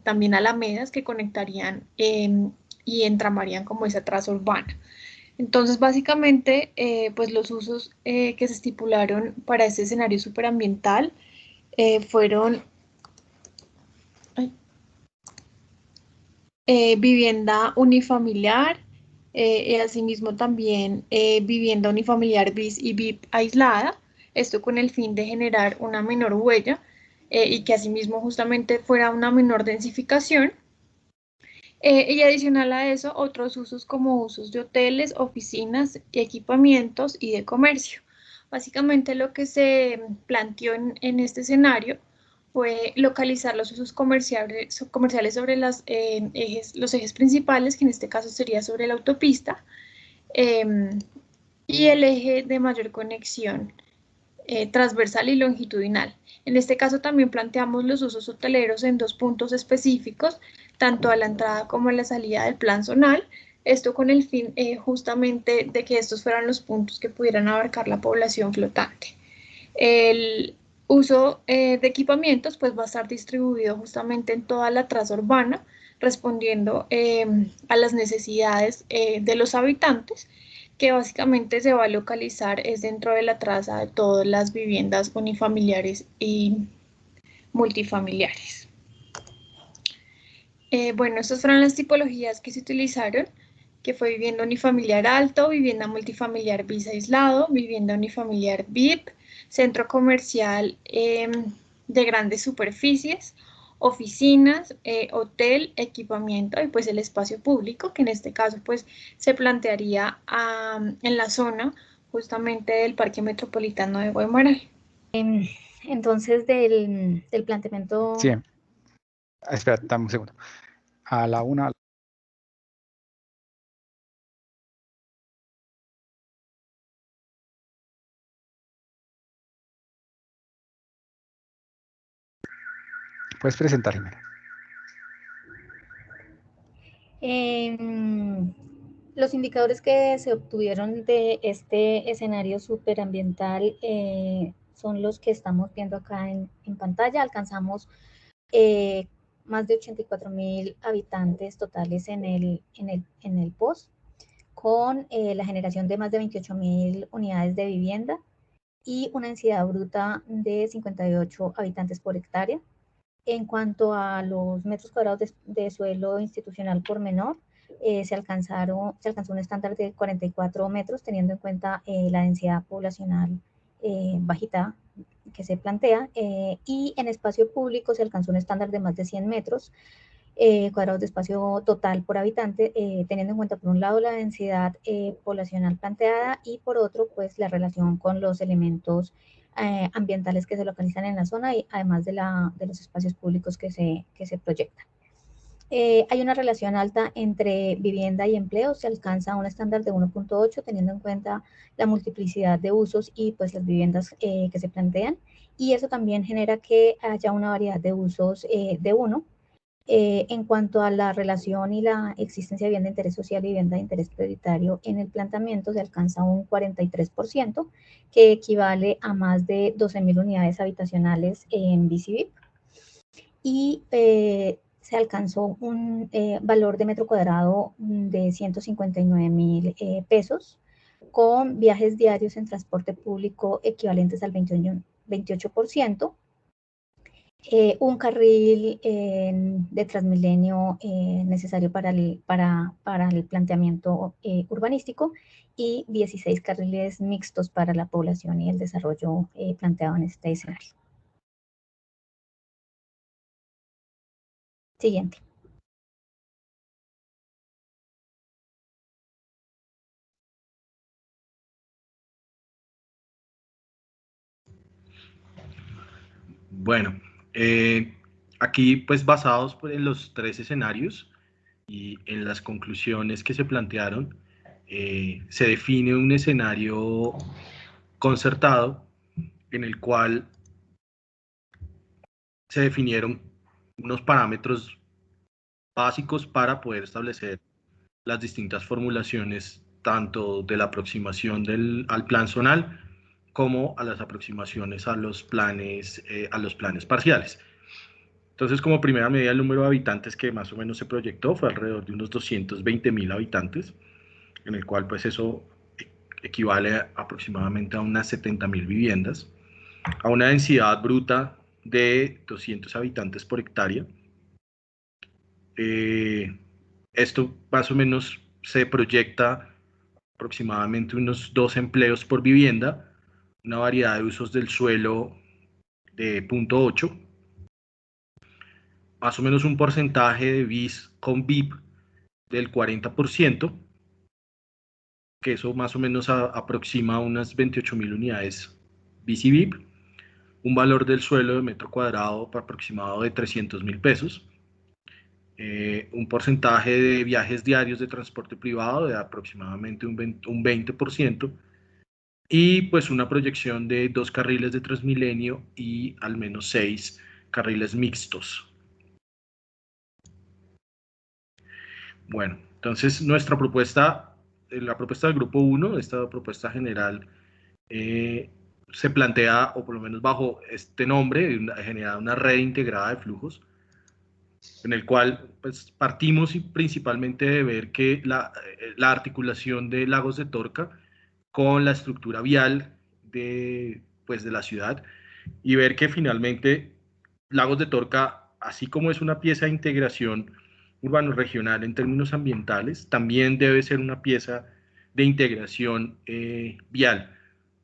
también alamedas que conectarían y entramarían como esa traza urbana. Entonces, básicamente, pues los usos que se estipularon para este escenario superambiental fueron vivienda unifamiliar, y asimismo también vivienda unifamiliar BIS y VIP aislada, esto con el fin de generar una menor huella y que asimismo justamente fuera una menor densificación. Y adicional a eso, otros usos como usos de hoteles, oficinas, equipamientos y de comercio. Básicamente lo que se planteó en este escenario fue localizar los usos comerciales sobre los ejes principales, que en este caso sería sobre la autopista, y el eje de mayor conexión transversal y longitudinal. En este caso también planteamos los usos hoteleros en 2 puntos específicos, tanto a la entrada como a la salida del plan zonal, esto con el fin justamente de que estos fueran los puntos que pudieran abarcar la población flotante. El uso de equipamientos pues va a estar distribuido justamente en toda la traza urbana, respondiendo a las necesidades de los habitantes, que básicamente se va a localizar es dentro de la traza de todas las viviendas unifamiliares y multifamiliares. Bueno, estas fueron las tipologías que se utilizaron, que fue vivienda unifamiliar alto, vivienda multifamiliar bis aislado, vivienda unifamiliar VIP, centro comercial de grandes superficies, oficinas, hotel, equipamiento y pues el espacio público, que en este caso pues se plantearía en la zona justamente del Parque Metropolitano de Guaymaral. Entonces, del planteamiento... Sí. Espera, dame un segundo. A la una. Puedes presentar, Jimena. Los indicadores que se obtuvieron de este escenario superambiental son los que estamos viendo acá en pantalla. Alcanzamos más de 84.000 habitantes totales en el POS, con la generación de más de 28.000 unidades de vivienda y una densidad bruta de 58 habitantes por hectárea. En cuanto a los metros cuadrados de suelo institucional por menor, se alcanzó un estándar de 44 metros, teniendo en cuenta la densidad poblacional bajita que se plantea, y en espacio público se alcanzó un estándar de más de 100 metros cuadrados de espacio total por habitante, teniendo en cuenta por un lado la densidad poblacional planteada y por otro pues la relación con los elementos ambientales que se localizan en la zona y además de los espacios públicos que se proyectan. Hay una relación alta entre vivienda y empleo, se alcanza un estándar de 1.8 teniendo en cuenta la multiplicidad de usos y pues las viviendas que se plantean, y eso también genera que haya una variedad de usos de 1. En cuanto a la relación y la existencia de vivienda de interés social y vivienda de interés prioritario, en el planteamiento se alcanza un 43%, que equivale a más de 12.000 unidades habitacionales en BCVIP. Y se alcanzó un valor de metro cuadrado de 159.000 pesos, con viajes diarios en transporte público equivalentes al 28%. Un carril de Transmilenio necesario para el planteamiento urbanístico y 16 carriles mixtos para la población y el desarrollo planteado en este escenario. Siguiente. Bueno, aquí pues basados en los 3 escenarios y en las conclusiones que se plantearon, se define un escenario concertado en el cual se definieron unos parámetros básicos para poder establecer las distintas formulaciones tanto de la aproximación al plan zonal como a las aproximaciones a los planes parciales. Entonces, como primera medida, el número de habitantes que más o menos se proyectó fue alrededor de unos 220.000 habitantes, en el cual pues eso equivale aproximadamente a unas 70.000 viviendas, a una densidad bruta de 200 habitantes por hectárea. Esto más o menos se proyecta aproximadamente unos 2 empleos por vivienda, una variedad de usos del suelo de 0.8, más o menos un porcentaje de BIS con BIP del 40%, que eso más o menos aproxima unas 28.000 unidades BIS y BIP, un valor del suelo de metro cuadrado aproximado de 300.000 pesos, un porcentaje de viajes diarios de transporte privado de aproximadamente un 20%, y pues una proyección de 2 carriles de Transmilenio y al menos 6 carriles mixtos. Bueno, entonces nuestra propuesta, la propuesta del grupo 1, esta propuesta general, se plantea, o por lo menos bajo este nombre, generar una red integrada de flujos, en el cual pues, partimos principalmente de ver que la articulación de Lagos de Torca con la estructura vial de la ciudad, y ver que finalmente Lagos de Torca, así como es una pieza de integración urbano-regional en términos ambientales, también debe ser una pieza de integración vial,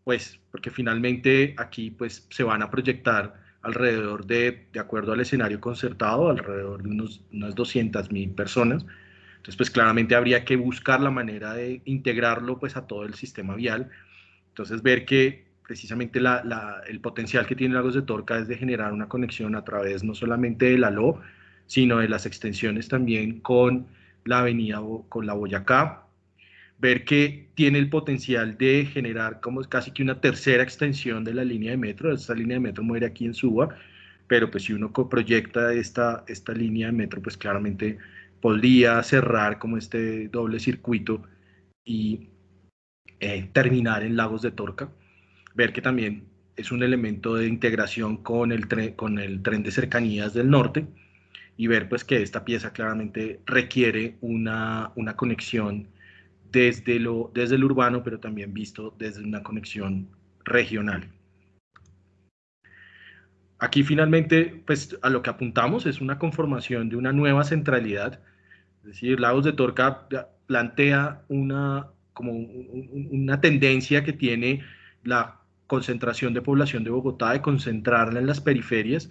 pues porque finalmente aquí pues se van a proyectar alrededor de acuerdo al escenario concertado, alrededor de unas 200.000 personas. Entonces pues claramente habría que buscar la manera de integrarlo pues a todo el sistema vial. Entonces ver que precisamente el potencial que tiene Lagos de Torca es de generar una conexión a través no solamente de la LO, sino de las extensiones también con la avenida, con la Boyacá, ver que tiene el potencial de generar como casi que una tercera extensión de la línea de metro. Esta línea de metro muere aquí en Suba, pero pues si uno proyecta esta línea de metro, pues claramente podría cerrar como este doble circuito y terminar en Lagos de Torca. Ver que también es un elemento de integración con el tren de cercanías del norte, y ver pues que esta pieza claramente requiere una conexión desde el urbano, pero también visto desde una conexión regional. Aquí finalmente, pues a lo que apuntamos es una conformación de una nueva centralidad, es decir, Lagos de Torca plantea una tendencia que tiene la concentración de población de Bogotá, de concentrarla en las periferias,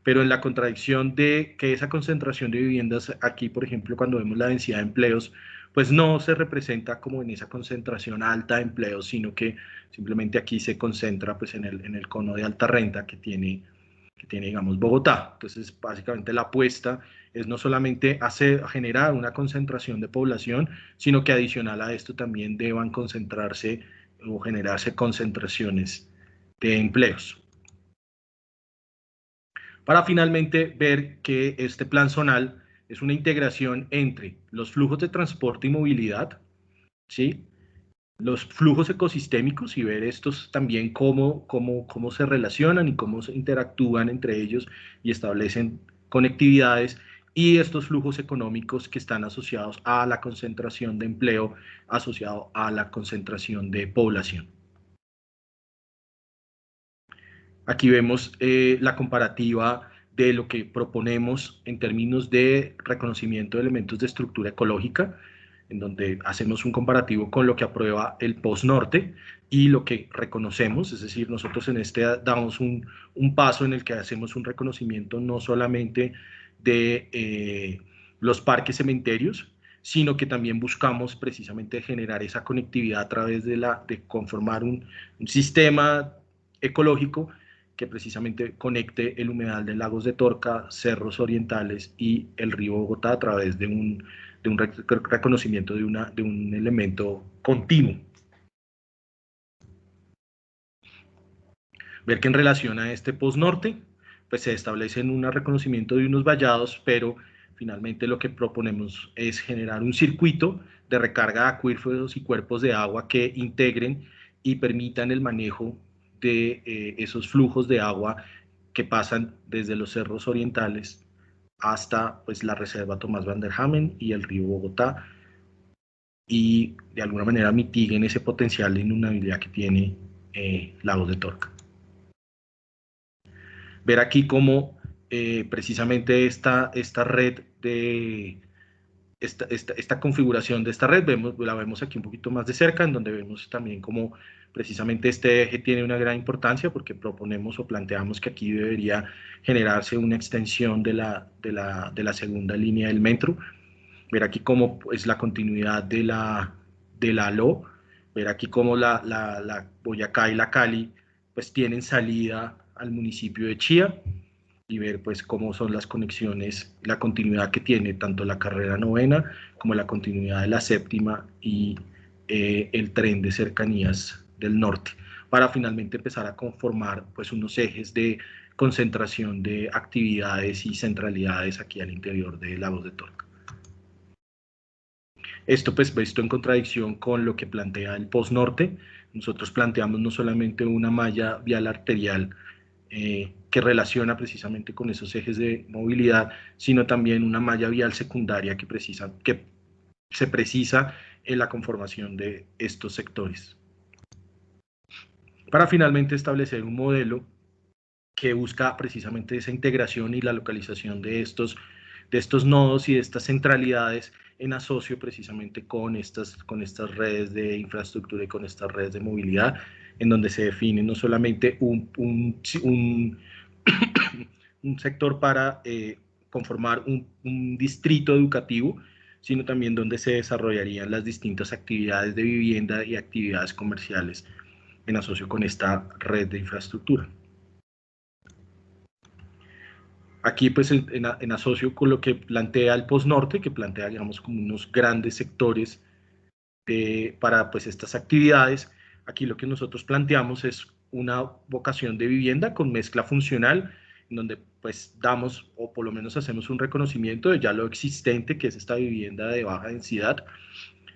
pero en la contradicción de que esa concentración de viviendas aquí, por ejemplo, cuando vemos la densidad de empleos, pues no se representa como en esa concentración alta de empleos, sino que simplemente aquí se concentra pues en el cono de alta renta que tiene, digamos, Bogotá. Entonces, básicamente la apuesta es no solamente generar una concentración de población, sino que adicional a esto también deban concentrarse o generarse concentraciones de empleos. Para finalmente ver que este plan zonal es una integración entre los flujos de transporte y movilidad, ¿sí?, los flujos ecosistémicos, y ver estos también cómo se relacionan y cómo se interactúan entre ellos y establecen conectividades, y estos flujos económicos que están asociados a la concentración de empleo, asociado a la concentración de población. Aquí vemos la comparativa de lo que proponemos en términos de reconocimiento de elementos de estructura ecológica, en donde hacemos un comparativo con lo que aprueba el POS Norte y lo que reconocemos. Es decir, nosotros en este damos un paso en el que hacemos un reconocimiento no solamente de los parques cementerios, sino que también buscamos precisamente generar esa conectividad a través de conformar un sistema ecológico que precisamente conecte el humedal de Lagos de Torca, Cerros Orientales y el río Bogotá a través de un reconocimiento de un elemento continuo. Ver que en relación a este POS Norte, pues se establece un reconocimiento de unos vallados, pero finalmente lo que proponemos es generar un circuito de recarga de acuíferos y cuerpos de agua que integren y permitan el manejo de esos flujos de agua que pasan desde los cerros orientales hasta pues, la reserva Tomás Van der Hamen y el río Bogotá, y de alguna manera mitiguen ese potencial de inundabilidad que tiene Lagos de Torca. Ver aquí cómo precisamente esta red de esta configuración de esta red, la vemos aquí un poquito más de cerca, en donde vemos también cómo precisamente este eje tiene una gran importancia, porque proponemos o planteamos que aquí debería generarse una extensión de la segunda línea del metro, ver aquí cómo es la continuidad de la LO, ver aquí cómo la Boyacá y la Cali pues tienen salida al municipio de Chía, y ver pues cómo son las conexiones, la continuidad que tiene tanto la carrera 9ª como la continuidad de la 7ª y el tren de cercanías del norte, para finalmente empezar a conformar pues unos ejes de concentración de actividades y centralidades aquí al interior de Lagos de Torca. Esto pues visto en contradicción con lo que plantea el POS Norte. Nosotros planteamos no solamente una malla vial arterial que relaciona precisamente con esos ejes de movilidad, sino también una malla vial secundaria que se precisa en la conformación de estos sectores, para finalmente establecer un modelo que busca precisamente esa integración y la localización de estos nodos y de estas centralidades en asocio precisamente con estas redes de infraestructura y con estas redes de movilidad, en donde se define no solamente un sector para conformar un distrito educativo, sino también donde se desarrollarían las distintas actividades de vivienda y actividades comerciales en asocio con esta red de infraestructura. Aquí pues en asocio con lo que plantea el POS Norte, que plantea digamos como unos grandes sectores para pues estas actividades, aquí lo que nosotros planteamos es una vocación de vivienda con mezcla funcional, en donde pues damos o por lo menos hacemos un reconocimiento de ya lo existente, que es esta vivienda de baja densidad,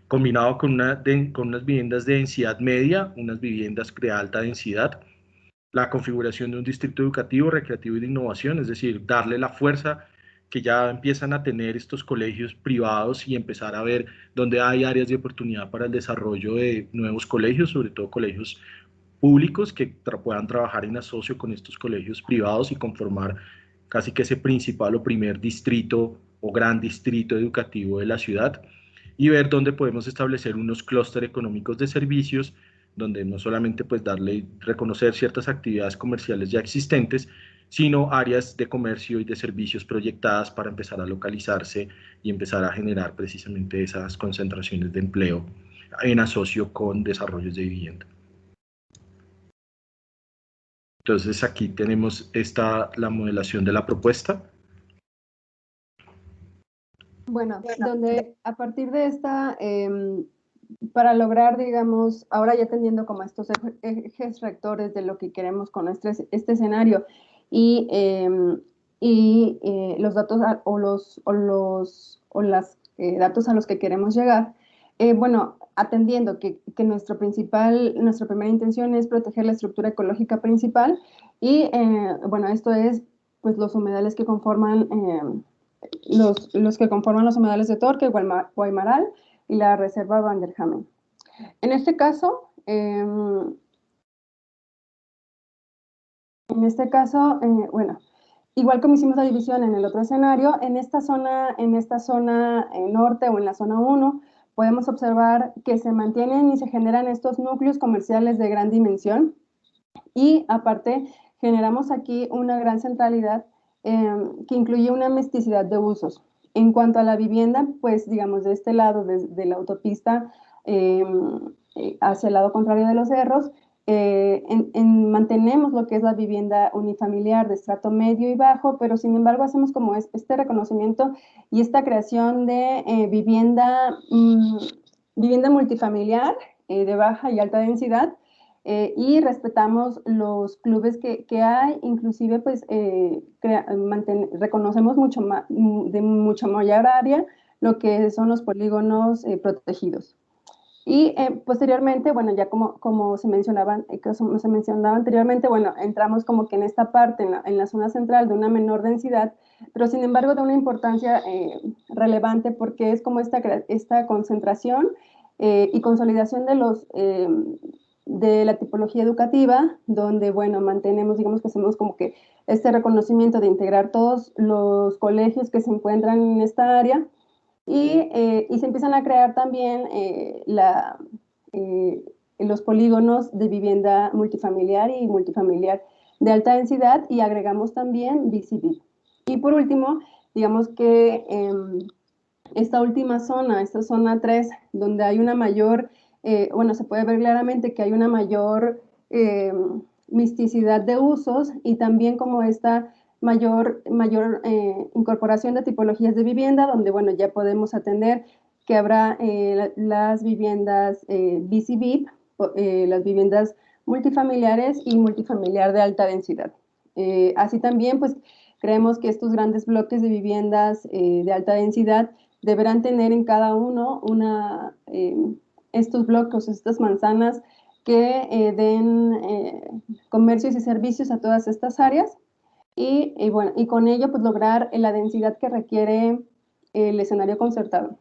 combinado con unas viviendas de densidad media, unas viviendas de alta densidad, la configuración de un distrito educativo, recreativo y de innovación, es decir, darle la fuerza que ya empiezan a tener estos colegios privados y empezar a ver dónde hay áreas de oportunidad para el desarrollo de nuevos colegios, sobre todo colegios públicos que puedan trabajar en asocio con estos colegios privados y conformar casi que ese principal o primer distrito o gran distrito educativo de la ciudad, y ver dónde podemos establecer unos clústeres económicos de servicios, donde no solamente pues reconocer ciertas actividades comerciales ya existentes, sino áreas de comercio y de servicios proyectadas para empezar a localizarse y empezar a generar precisamente esas concentraciones de empleo en asocio con desarrollos de vivienda. Entonces aquí tenemos la modelación de la propuesta. Bueno, donde a partir de esta, para lograr, digamos, ahora ya teniendo como estos ejes rectores de lo que queremos con este escenario y los datos o los datos a los que queremos llegar, bueno, atendiendo que nuestra primera intención es proteger la estructura ecológica principal y, bueno, esto es pues los humedales que conforman los que conforman los humedales de Torca, Guaymaral y la reserva Van der Hamen. En este caso, bueno, igual como hicimos la división en el otro escenario, en esta zona norte o en la zona 1, podemos observar que se mantienen y se generan estos núcleos comerciales de gran dimensión y aparte generamos aquí una gran centralidad que incluye una mesticidad de usos. En cuanto a la vivienda, pues digamos de este lado de la autopista hacia el lado contrario de los cerros, mantenemos lo que es la vivienda unifamiliar de estrato medio y bajo, pero sin embargo hacemos como este reconocimiento y esta creación de vivienda multifamiliar de baja y alta densidad, y respetamos los clubes que hay, inclusive pues reconocemos de mucho mayor área lo que son los polígonos protegidos. Y posteriormente, bueno, ya como se mencionaba anteriormente, bueno, entramos como que en esta parte, en la zona central de una menor densidad, pero sin embargo de una importancia relevante porque es como esta concentración y consolidación de la tipología educativa, donde, bueno, mantenemos, digamos que hacemos como que este reconocimiento de integrar todos los colegios que se encuentran en esta área y se empiezan a crear también los polígonos de vivienda multifamiliar y multifamiliar de alta densidad, y agregamos también BCB. Y por último, digamos que esta última zona, esta zona 3, donde hay una mayor, bueno, se puede ver claramente que hay una mayor misticidad de usos, y también como esta mayor incorporación de tipologías de vivienda, donde, bueno, ya podemos atender que habrá las viviendas BCB, las viviendas multifamiliares y multifamiliar de alta densidad. Así también, pues, creemos que estos grandes bloques de viviendas de alta densidad deberán tener en cada uno estos bloques, estas manzanas que den comercios y servicios a todas estas áreas, y bueno, y con ello pues lograr la densidad que requiere el escenario concertado.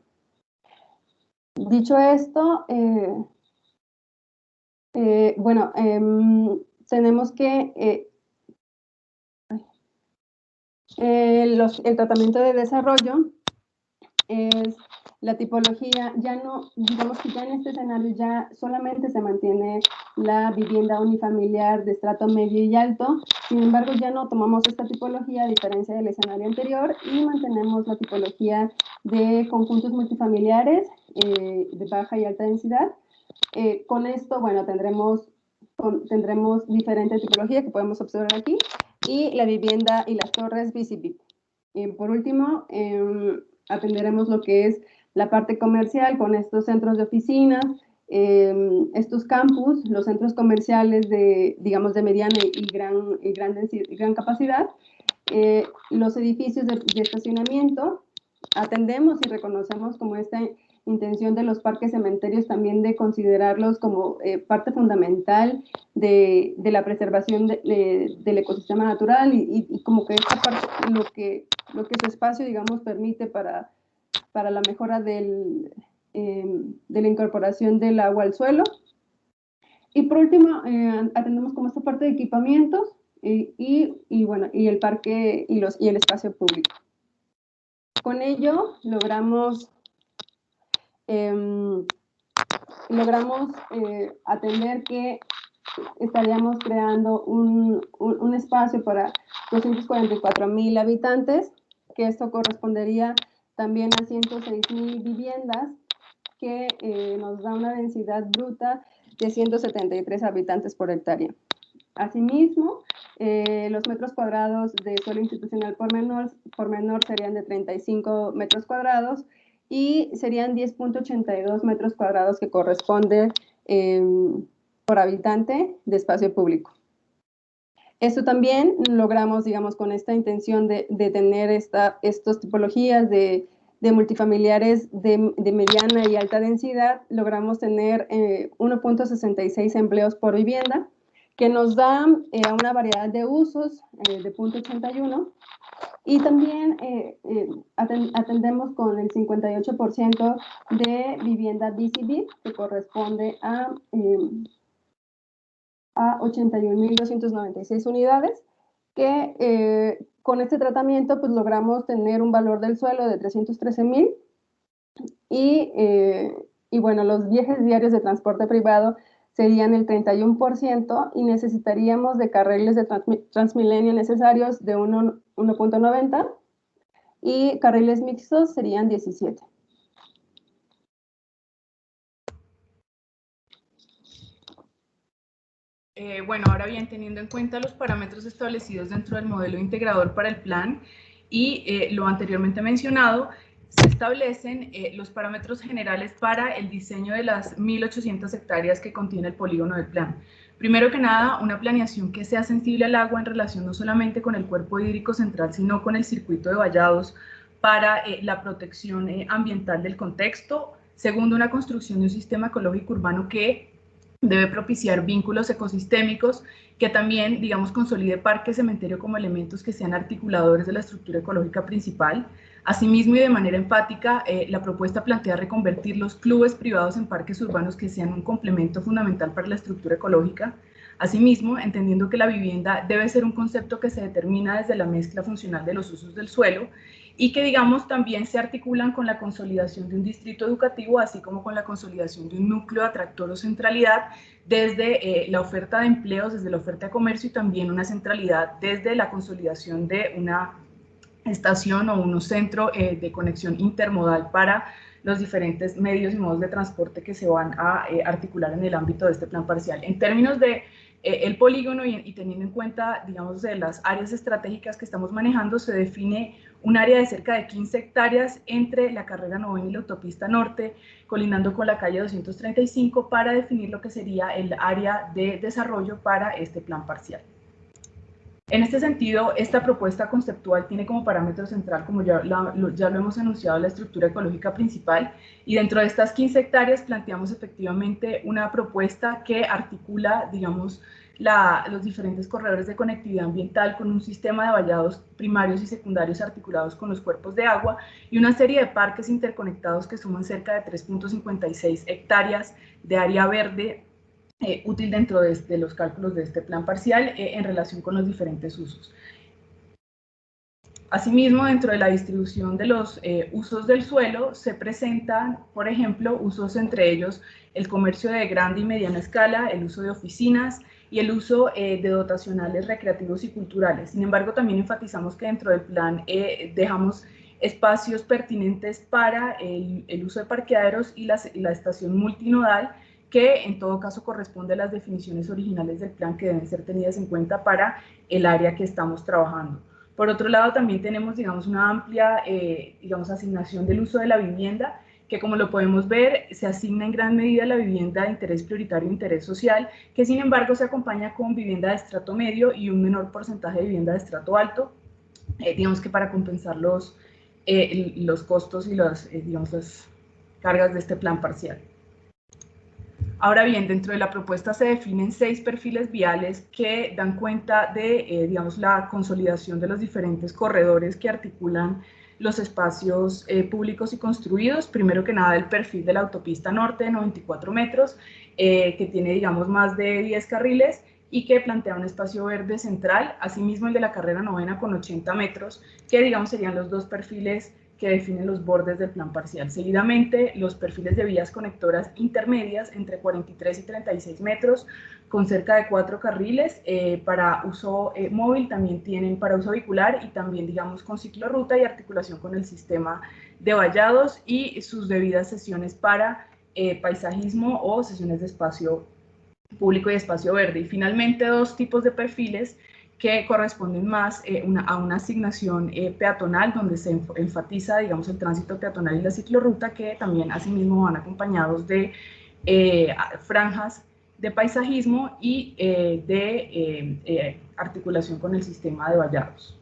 Dicho esto, bueno, tenemos que el tratamiento de desarrollo es la tipología, ya no, digamos que ya en este escenario ya solamente se mantiene la vivienda unifamiliar de estrato medio y alto. Sin embargo, ya no tomamos esta tipología a diferencia del escenario anterior, y mantenemos la tipología de conjuntos multifamiliares de baja y alta densidad. Con esto, bueno, tendremos diferente tipología que podemos observar aquí, y la vivienda y las torres BCB. Por último, atenderemos lo que es la parte comercial con estos centros de oficinas, estos campus, los centros comerciales de, digamos, de mediana y gran capacidad, los edificios de estacionamiento. Atendemos y reconocemos como esta intención de los parques cementerios también de considerarlos como parte fundamental de la preservación del ecosistema natural, y como que esta parte, lo que su espacio, digamos, permite para la mejora de la incorporación del agua al suelo. Y por último, atendemos como esta parte de equipamientos bueno, y el parque y el espacio público. Con ello logramos atender que estaríamos creando un espacio para 244,000 habitantes, que esto correspondería también a 106,000 viviendas, que nos da una densidad bruta de 173 habitantes por hectárea. Asimismo, los metros cuadrados de suelo institucional por menor serían de 35 metros cuadrados, y serían 10.82 metros cuadrados que corresponde por habitante de espacio público. Esto también logramos, digamos, con esta intención de tener estas tipologías de multifamiliares de mediana y alta densidad, logramos tener 1.66 empleos por vivienda, que nos da una variedad de usos de 0.81, y también atendemos con el 58% de vivienda BCB, que corresponde a 81,296 unidades, que con este tratamiento pues logramos tener un valor del suelo de 313,000, y bueno, los viajes diarios de transporte privado serían el 31%, y necesitaríamos de carriles de Transmilenio necesarios de 1.90, y carriles mixtos serían 17. Bueno, ahora bien, teniendo en cuenta los parámetros establecidos dentro del modelo integrador para el plan y lo anteriormente mencionado, se establecen los parámetros generales para el diseño de las 1.800 hectáreas que contiene el polígono del plan. Primero que nada, una planeación que sea sensible al agua en relación no solamente con el cuerpo hídrico central, sino con el circuito de vallados para la protección ambiental del contexto. Segundo, una construcción de un sistema ecológico urbano que debe propiciar vínculos ecosistémicos, que también, digamos, consolide parque cementerio como elementos que sean articuladores de la estructura ecológica principal. Asimismo, y de manera empática, la propuesta plantea reconvertir los clubes privados en parques urbanos que sean un complemento fundamental para la estructura ecológica. Asimismo, entendiendo que la vivienda debe ser un concepto que se determina desde la mezcla funcional de los usos del suelo, y que, digamos, también se articulan con la consolidación de un distrito educativo, así como con la consolidación de un núcleo atractor o centralidad desde la oferta de empleos, desde la oferta de comercio, y también una centralidad desde la consolidación de una estación o un centro de conexión intermodal para los diferentes medios y modos de transporte que se van a articular en el ámbito de este plan parcial. En términos de el polígono y teniendo en cuenta, digamos, de las áreas estratégicas que estamos manejando, se define un área de cerca de 15 hectáreas entre la carrera 9 y la autopista norte, colindando con la calle 235, para definir lo que sería el área de desarrollo para este plan parcial. En este sentido, esta propuesta conceptual tiene como parámetro central, como ya lo hemos anunciado, la estructura ecológica principal, y dentro de estas 15 hectáreas planteamos efectivamente una propuesta que articula, digamos, los diferentes corredores de conectividad ambiental con un sistema de vallados primarios y secundarios articulados con los cuerpos de agua y una serie de parques interconectados que suman cerca de 3.56 hectáreas de área verde útil dentro de los cálculos de este plan parcial en relación con los diferentes usos. Asimismo, dentro de la distribución de los usos del suelo se presentan, por ejemplo, usos entre ellos el comercio de grande y mediana escala, el uso de oficinas y el uso de dotacionales recreativos y culturales. Sin embargo, también enfatizamos que dentro del plan dejamos espacios pertinentes para el uso de parqueaderos y la estación multinodal, que en todo caso corresponde a las definiciones originales del plan que deben ser tenidas en cuenta para el área que estamos trabajando. Por otro lado, también tenemos, digamos, una amplia, asignación del uso de la vivienda, que como lo podemos ver, se asigna en gran medida a la vivienda de interés prioritario e interés social, que sin embargo se acompaña con vivienda de estrato medio y un menor porcentaje de vivienda de estrato alto, digamos que para compensar los costos y las cargas de este plan parcial. Ahora bien, dentro de la propuesta se definen 6 perfiles viales que dan cuenta de, la consolidación de los diferentes corredores que articulan los espacios públicos y construidos. Primero que nada, el perfil de la autopista norte de 94 metros, que tiene, digamos, más de 10 carriles y que plantea un espacio verde central. Asimismo, el de la carrera 9 con 80 metros, que, digamos, serían los 2 perfiles que definen los bordes del plan parcial. Seguidamente, los perfiles de vías conectoras intermedias entre 43 y 36 metros, con cerca de 4 carriles para uso móvil, también tienen para uso vehicular y también, digamos, con ciclorruta y articulación con el sistema de vallados y sus debidas sesiones para paisajismo o sesiones de espacio público y espacio verde. Y finalmente, 2 tipos de perfiles que corresponden más a una asignación peatonal, donde se enfatiza, digamos, el tránsito peatonal y la ciclorruta, que también asimismo van acompañados de franjas de paisajismo y de articulación con el sistema de vallados.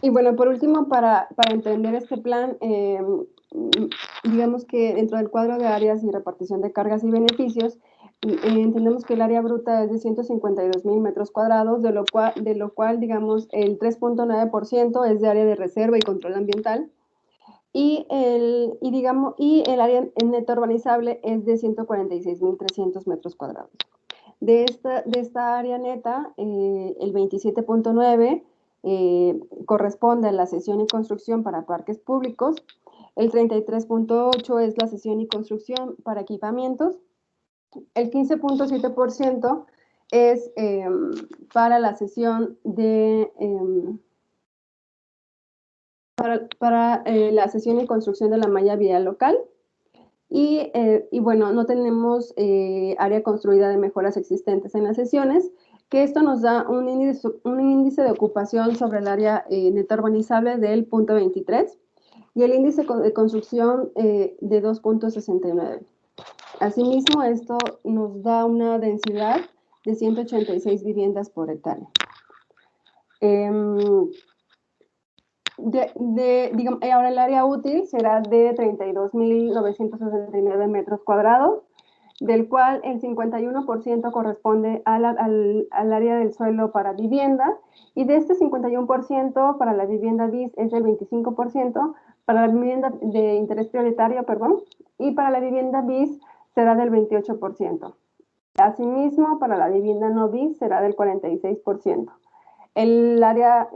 Y bueno, por último, para entender este plan, digamos que dentro del cuadro de áreas y repartición de cargas y beneficios, entendemos que el área bruta es de 152,000 metros cuadrados, de lo cual, digamos, el 3.9% es de área de reserva y control ambiental, y el área neta urbanizable es de 146,300 metros cuadrados. De esta área neta, el 27.9 corresponde a la cesión y construcción para parques públicos, el 33.8 es la cesión y construcción para equipamientos, el 15.7% es para la cesión de la cesión y construcción de la malla vial local. Y bueno, no tenemos área construida de mejoras existentes en las sesiones, que esto nos da un índice de ocupación sobre el área neta urbanizable del 0.23 y el índice de construcción de 2.69. Asimismo, esto nos da una densidad de 186 viviendas por hectárea. Ahora el área útil será de 32,969 metros cuadrados, del cual el 51% corresponde al área del suelo para vivienda, y de este 51% para la vivienda BIS es el 25%, para la vivienda de interés prioritario, y para la vivienda BIS será del 28%. Asimismo, para la vivienda no BIS será del 46%. El área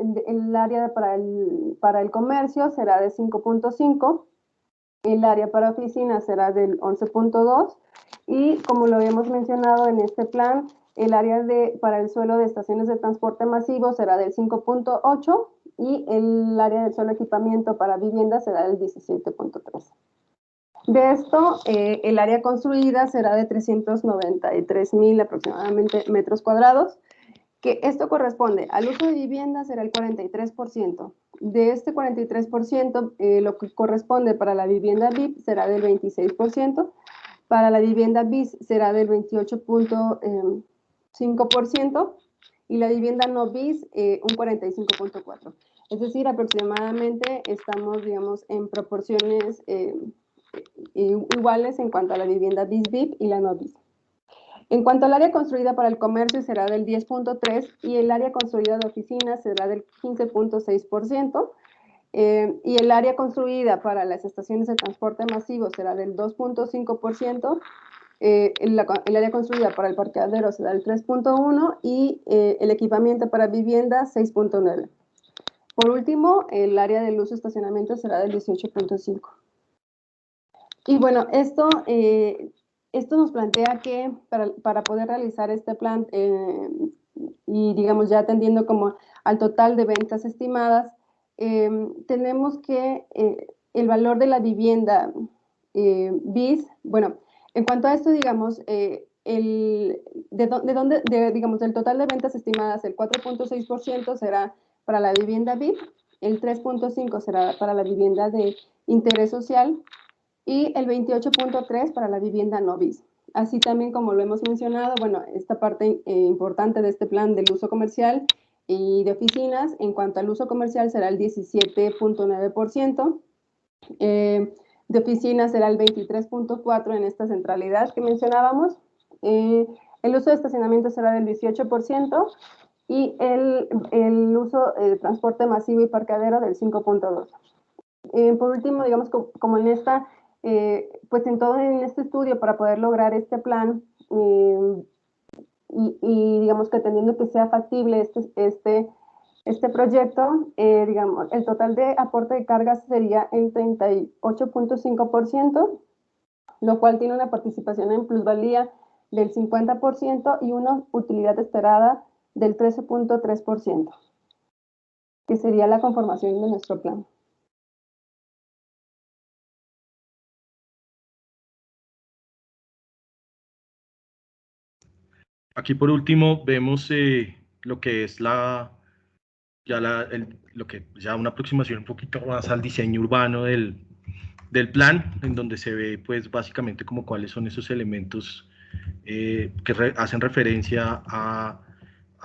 para el comercio será de 5.5, el área para oficinas será del 11.2 y como lo habíamos mencionado en este plan, el área para el suelo de estaciones de transporte masivo será del 5.8 y el área del suelo equipamiento para vivienda será del 17.3. De esto, el área construida será de 393,000 aproximadamente metros cuadrados, que esto corresponde al uso de vivienda será el 43%. De este 43%, lo que corresponde para la vivienda VIP será del 26%, para la vivienda BIS será del 28.5% y la vivienda no BIS un 45.4%. Es decir, aproximadamente estamos, digamos, en proporciones iguales en cuanto a la vivienda BIS VIP y la no BIS. En cuanto al área construida para el comercio será del 10.3% y el área construida de oficinas será del 15.6%. Y el área construida para las estaciones de transporte masivo será del 2.5%, el área construida para el parqueadero será del 3.1% y el equipamiento para vivienda 6.9%. Por último, el área del uso de estacionamiento será del 18.5%. Y bueno, esto nos plantea que para poder realizar este plan y digamos ya atendiendo como al total de ventas estimadas, tenemos que el valor de la vivienda BIS, bueno, en cuanto a esto, digamos, digamos, del total de ventas estimadas, el 4.6% será para la vivienda BIP, el 3.5% será para la vivienda de interés social y el 28.3% para la vivienda no BIS. Así también, como lo hemos mencionado, bueno, esta parte importante de este plan del uso comercial y de oficinas, en cuanto al uso comercial será el 17.9%, de oficinas será el 23.4% en esta centralidad que mencionábamos, el uso de estacionamiento será del 18% y el uso de transporte masivo y parqueadero del 5.2%. Por último, digamos, como en esta, pues en este estudio para poder lograr este plan y digamos que teniendo que sea factible este proyecto, digamos, el total de aporte de cargas sería el 38.5%, lo cual tiene una participación en plusvalía del 50% y una utilidad esperada del 13.3%, que sería la conformación de nuestro plan. Aquí por último vemos lo que es lo que ya una aproximación un poquito más al diseño urbano del plan, en donde se ve pues básicamente como cuáles son esos elementos que hacen referencia a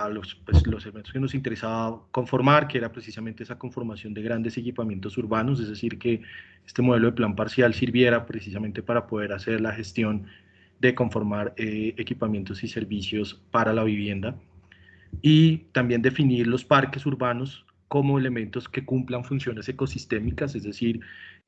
los elementos que nos interesaba conformar, que era precisamente esa conformación de grandes equipamientos urbanos, es decir, que este modelo de plan parcial sirviera precisamente para poder hacer la gestión de conformar equipamientos y servicios para la vivienda, y también definir los parques urbanos como elementos que cumplan funciones ecosistémicas, es decir,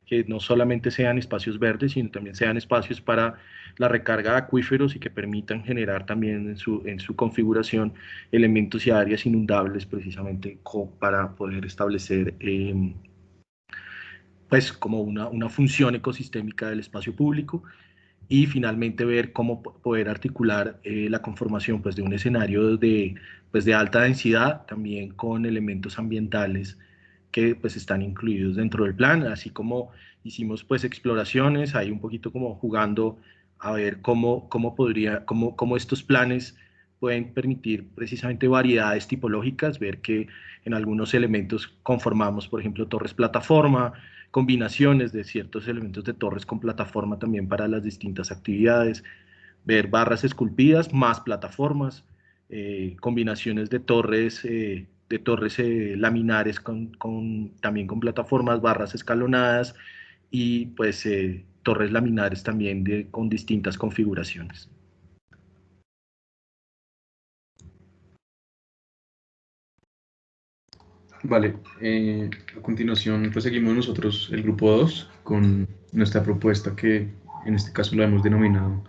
que no solamente sean espacios verdes, sino también sean espacios para la recarga de acuíferos y que permitan generar también en su configuración elementos y áreas inundables precisamente para poder establecer pues como una función ecosistémica del espacio público. Y finalmente ver cómo poder articular la conformación pues, de un escenario de alta densidad, también con elementos ambientales que pues, están incluidos dentro del plan, así como hicimos pues, exploraciones, ahí un poquito como jugando a ver cómo estos planes pueden permitir precisamente variedades tipológicas, ver que en algunos elementos conformamos, por ejemplo, torres plataforma, combinaciones de ciertos elementos de torres con plataforma también para las distintas actividades, ver barras esculpidas más plataformas, combinaciones de torres laminares también con plataformas, barras escalonadas y pues torres laminares también con distintas configuraciones. Vale, a continuación pues seguimos nosotros, el grupo 2, con nuestra propuesta que en este caso la hemos denominado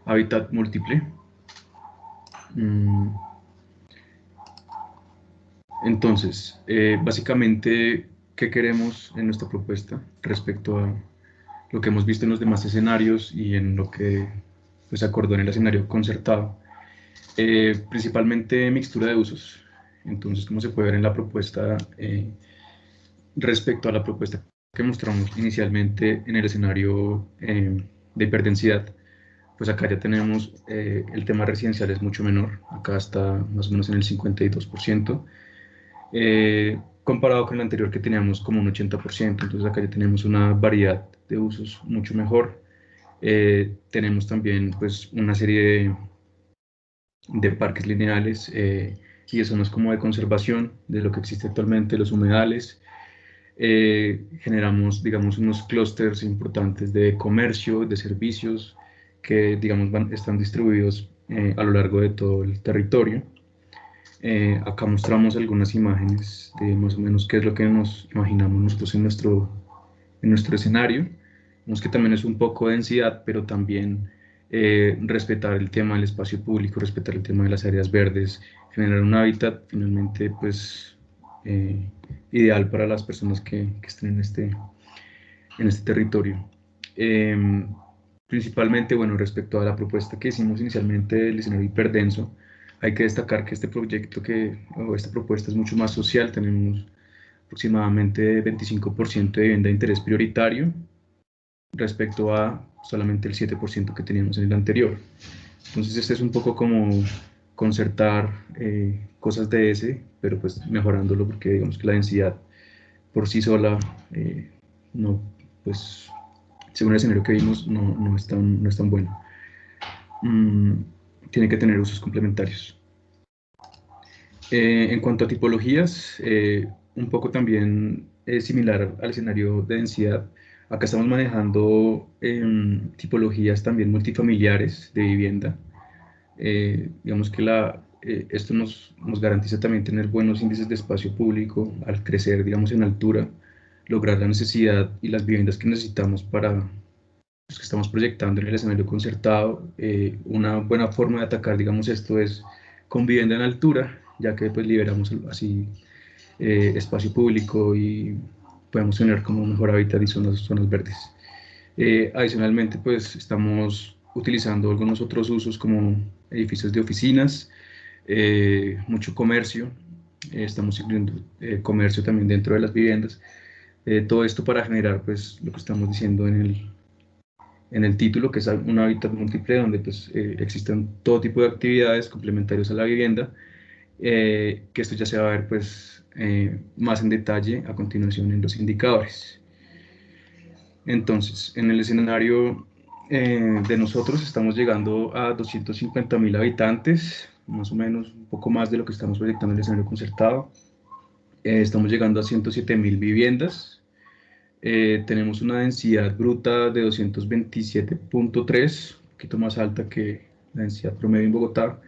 hábitat múltiple. Entonces, básicamente, ¿qué queremos en nuestra propuesta respecto a lo que hemos visto en los demás escenarios y en lo que pues, se acordó en el escenario concertado? Principalmente mixtura de usos. Entonces, como se puede ver en la propuesta, respecto a la propuesta que mostramos inicialmente en el escenario de hiperdensidad, pues acá ya tenemos el tema residencial es mucho menor, acá está más o menos en el 52%, comparado con el anterior que teníamos como un 80%, entonces acá ya tenemos una variedad de usos mucho mejor. Tenemos también pues una serie de parques lineales y de zonas como de conservación de lo que existe actualmente, los humedales. Generamos, digamos, unos clústeres importantes de comercio, de servicios, que, digamos, están distribuidos a lo largo de todo el territorio. Acá mostramos algunas imágenes de más o menos qué es lo que nos imaginamos nosotros en nuestro escenario. Vemos que también es un poco de densidad, pero también respetar el tema del espacio público, respetar el tema de las áreas verdes, generar un hábitat finalmente pues ideal para las personas que estén en este territorio. Principalmente, bueno, respecto a la propuesta que hicimos inicialmente del escenario hiperdenso, hay que destacar que este proyecto o esta propuesta es mucho más social. Tenemos aproximadamente 25% de vivienda de interés prioritario respecto a solamente el 7% que teníamos en el anterior. Entonces este es un poco como concertar cosas de ese, pero pues mejorándolo, porque digamos que la densidad por sí sola no, pues según el escenario que vimos, no es tan bueno. Tiene que tener usos complementarios. En cuanto a tipologías, un poco también es similar al escenario de densidad. Acá estamos manejando tipologías también multifamiliares de vivienda. Digamos que esto nos garantiza también tener buenos índices de espacio público al crecer, digamos, en altura, lograr la necesidad y las viviendas que necesitamos para los que estamos proyectando en el escenario concertado. Una buena forma de atacar, digamos, esto es con vivienda en altura, ya que pues liberamos así espacio público y podemos tener como mejor hábitat y zonas verdes. Adicionalmente, pues estamos utilizando algunos otros usos como edificios de oficinas, mucho comercio, estamos incluyendo comercio también dentro de las viviendas. Todo esto para generar pues lo que estamos diciendo en el título, que es un hábitat múltiple donde pues, existen todo tipo de actividades complementarias a la vivienda, que esto ya se va a ver pues, más en detalle a continuación en los indicadores. Entonces, en el escenario de nosotros estamos llegando a 250.000 habitantes, más o menos un poco más de lo que estamos proyectando en el escenario concertado. Estamos llegando a 107.000 viviendas. Tenemos una densidad bruta de 227.3, un poquito más alta que la densidad promedio en Bogotá.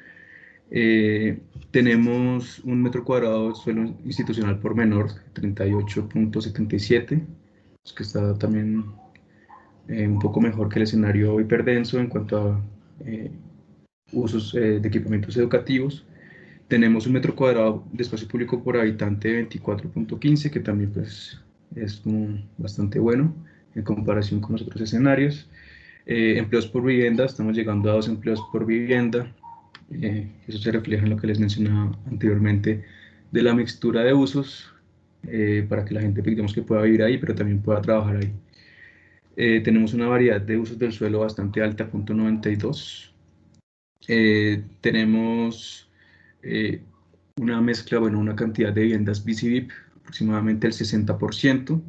Tenemos un metro cuadrado de suelo institucional por menor, 38.77, que está también un poco mejor que el escenario hiperdenso en cuanto a usos de equipamientos educativos. Tenemos un metro cuadrado de espacio público por habitante de 24.15, que también pues, es como bastante bueno en comparación con los otros escenarios. Empleos por vivienda, estamos llegando a 2 empleos por vivienda. Eso se refleja en lo que les mencionaba anteriormente de la mixtura de usos, para que la gente, digamos, que pueda vivir ahí, pero también pueda trabajar ahí. Tenemos una variedad de usos del suelo bastante alta, .92. Tenemos una mezcla, bueno, una cantidad de viviendas BCVIP, aproximadamente el 60%.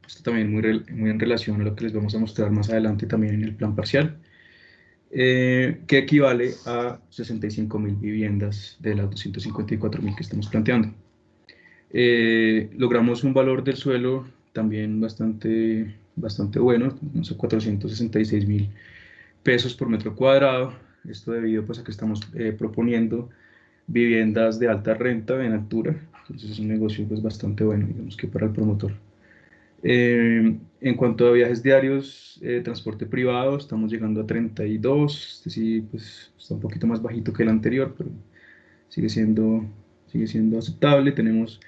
Esto también muy en relación a lo que les vamos a mostrar más adelante también en el plan parcial, que equivale a 65.000 viviendas de las 254.000 que estamos planteando. Logramos un valor del suelo también bastante bueno, unos 466.000 pesos por metro cuadrado. Esto debido pues, a que estamos proponiendo viviendas de alta renta en altura, entonces es un negocio pues, bastante bueno, digamos que para el promotor. En cuanto a viajes diarios, transporte privado, estamos llegando a 32, este sí pues, está un poquito más bajito que el anterior, pero sigue siendo sigue siendo aceptable. Tenemos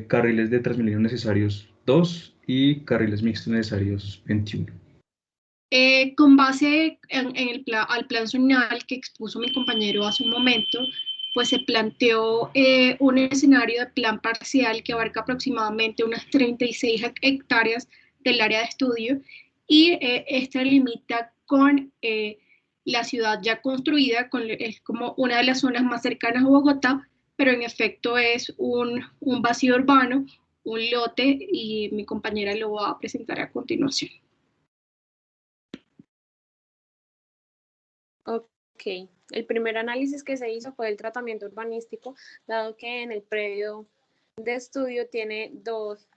carriles de Transmilenio necesarios 2 y carriles mixtos necesarios 21. Con base al plan zonal que expuso mi compañero hace un momento, pues se planteó un escenario de plan parcial que abarca aproximadamente unas 36 hectáreas del área de estudio y esta limita con la ciudad ya construida, es como una de las zonas más cercanas a Bogotá, pero en efecto es un vacío urbano, un lote, y mi compañera lo va a presentar a continuación. Ok, el primer análisis que se hizo fue el tratamiento urbanístico, dado que en el predio de estudio tiene dos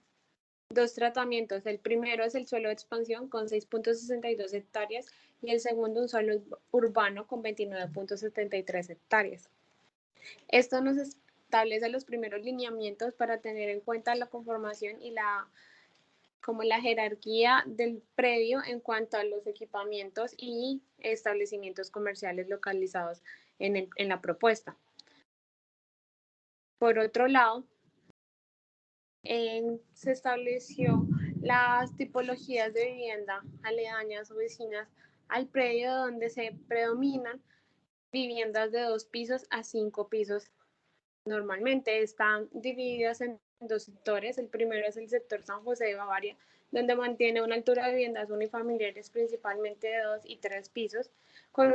tratamientos. El primero es el suelo de expansión con 6.62 hectáreas y el segundo un suelo urbano con 29.73 hectáreas. Esto nos establece los primeros lineamientos para tener en cuenta la conformación y la jerarquía del predio en cuanto a los equipamientos y establecimientos comerciales localizados en la propuesta. Por otro lado, se estableció las tipologías de vivienda aledañas o vecinas al predio, donde se predominan viviendas de 2 pisos a 5 pisos. Normalmente están divididas en 2 sectores. El primero es el sector San José de Bavaria, donde mantiene una altura de viviendas unifamiliares principalmente de 2 y 3 pisos, con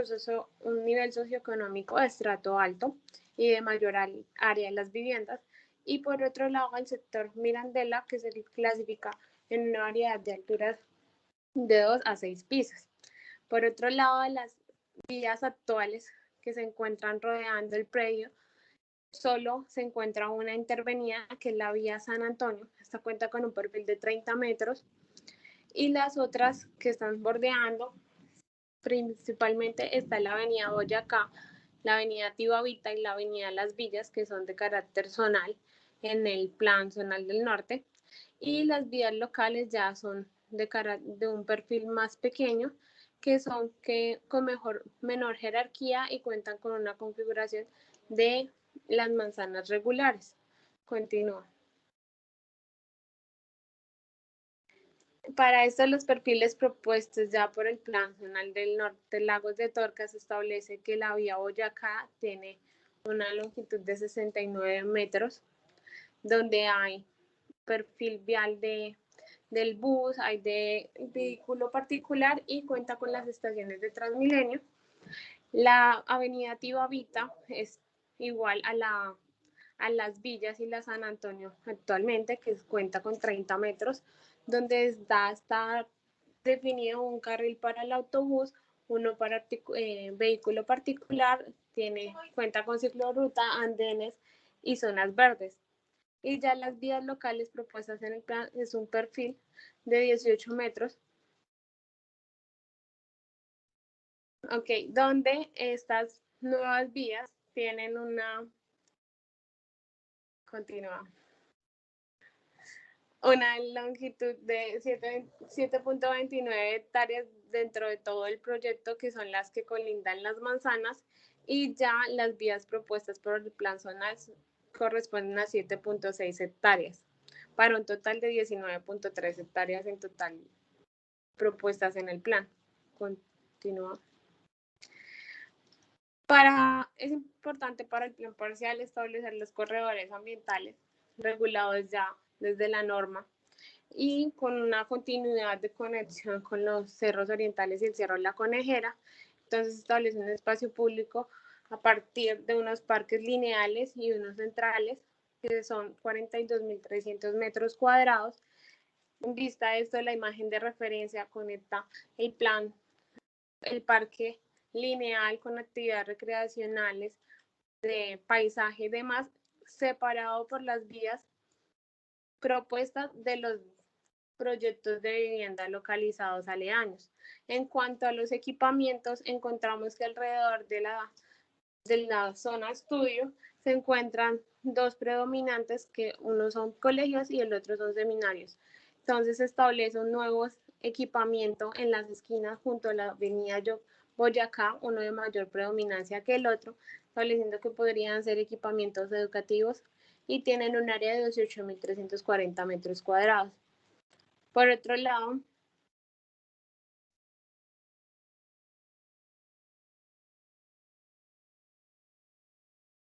un nivel socioeconómico de estrato alto y de mayor área de las viviendas. Y por otro lado, el sector Mirandela, que se clasifica en una variedad de alturas de 2 a 6 pisos. Por otro lado, las vías actuales que se encuentran rodeando el predio, solo se encuentra una intervenida, que es la vía San Antonio. Esta cuenta con un perfil de 30 metros. Y las otras que están bordeando, principalmente está la avenida Boyacá, la avenida Tibavita y la avenida Las Villas, que son de carácter zonal en el plan zonal del norte. Y las vías locales ya son de un perfil más pequeño, que son con menor jerarquía y cuentan con una configuración de las manzanas regulares. Continúa. Para esto, los perfiles propuestos ya por el Plan Zonal del Norte Lagos de Torca se establece que la vía Boyacá tiene una longitud de 69 metros, donde hay perfil vial del bus, hay de vehículo particular y cuenta con las estaciones de Transmilenio. La avenida Tibavita es igual a Las Villas y la San Antonio actualmente, que cuenta con 30 metros, donde está definido un carril para el autobús, uno para vehículo particular, cuenta con ciclorruta, andenes y zonas verdes. Y ya las vías locales propuestas en el plan es un perfil de 18 metros. Ok, donde estas nuevas vías tienen una longitud de 7.29 hectáreas dentro de todo el proyecto, que son las que colindan las manzanas, y ya las vías propuestas por el plan zonal corresponden a 7.6 hectáreas, para un total de 19.3 hectáreas en total propuestas en el plan. Continúa. Es importante para el plan parcial establecer los corredores ambientales regulados ya desde la norma y con una continuidad de conexión con los cerros orientales y el Cerro La Conejera. Entonces establece un espacio público a partir de unos parques lineales y unos centrales, que son 42.300 metros cuadrados. En vista de esto, la imagen de referencia conecta el parque lineal con actividades recreacionales, de paisaje y demás, separado por las vías propuestas de los proyectos de vivienda localizados aledaños. En cuanto a los equipamientos, encontramos que alrededor de la zona estudio se encuentran 2 predominantes, que uno son colegios y el otro son seminarios. Entonces se establece un nuevo equipamiento en las esquinas junto a la avenida Boyacá, uno de mayor predominancia que el otro, estableciendo que podrían ser equipamientos educativos y tienen un área de 18.340 metros cuadrados. Por otro lado,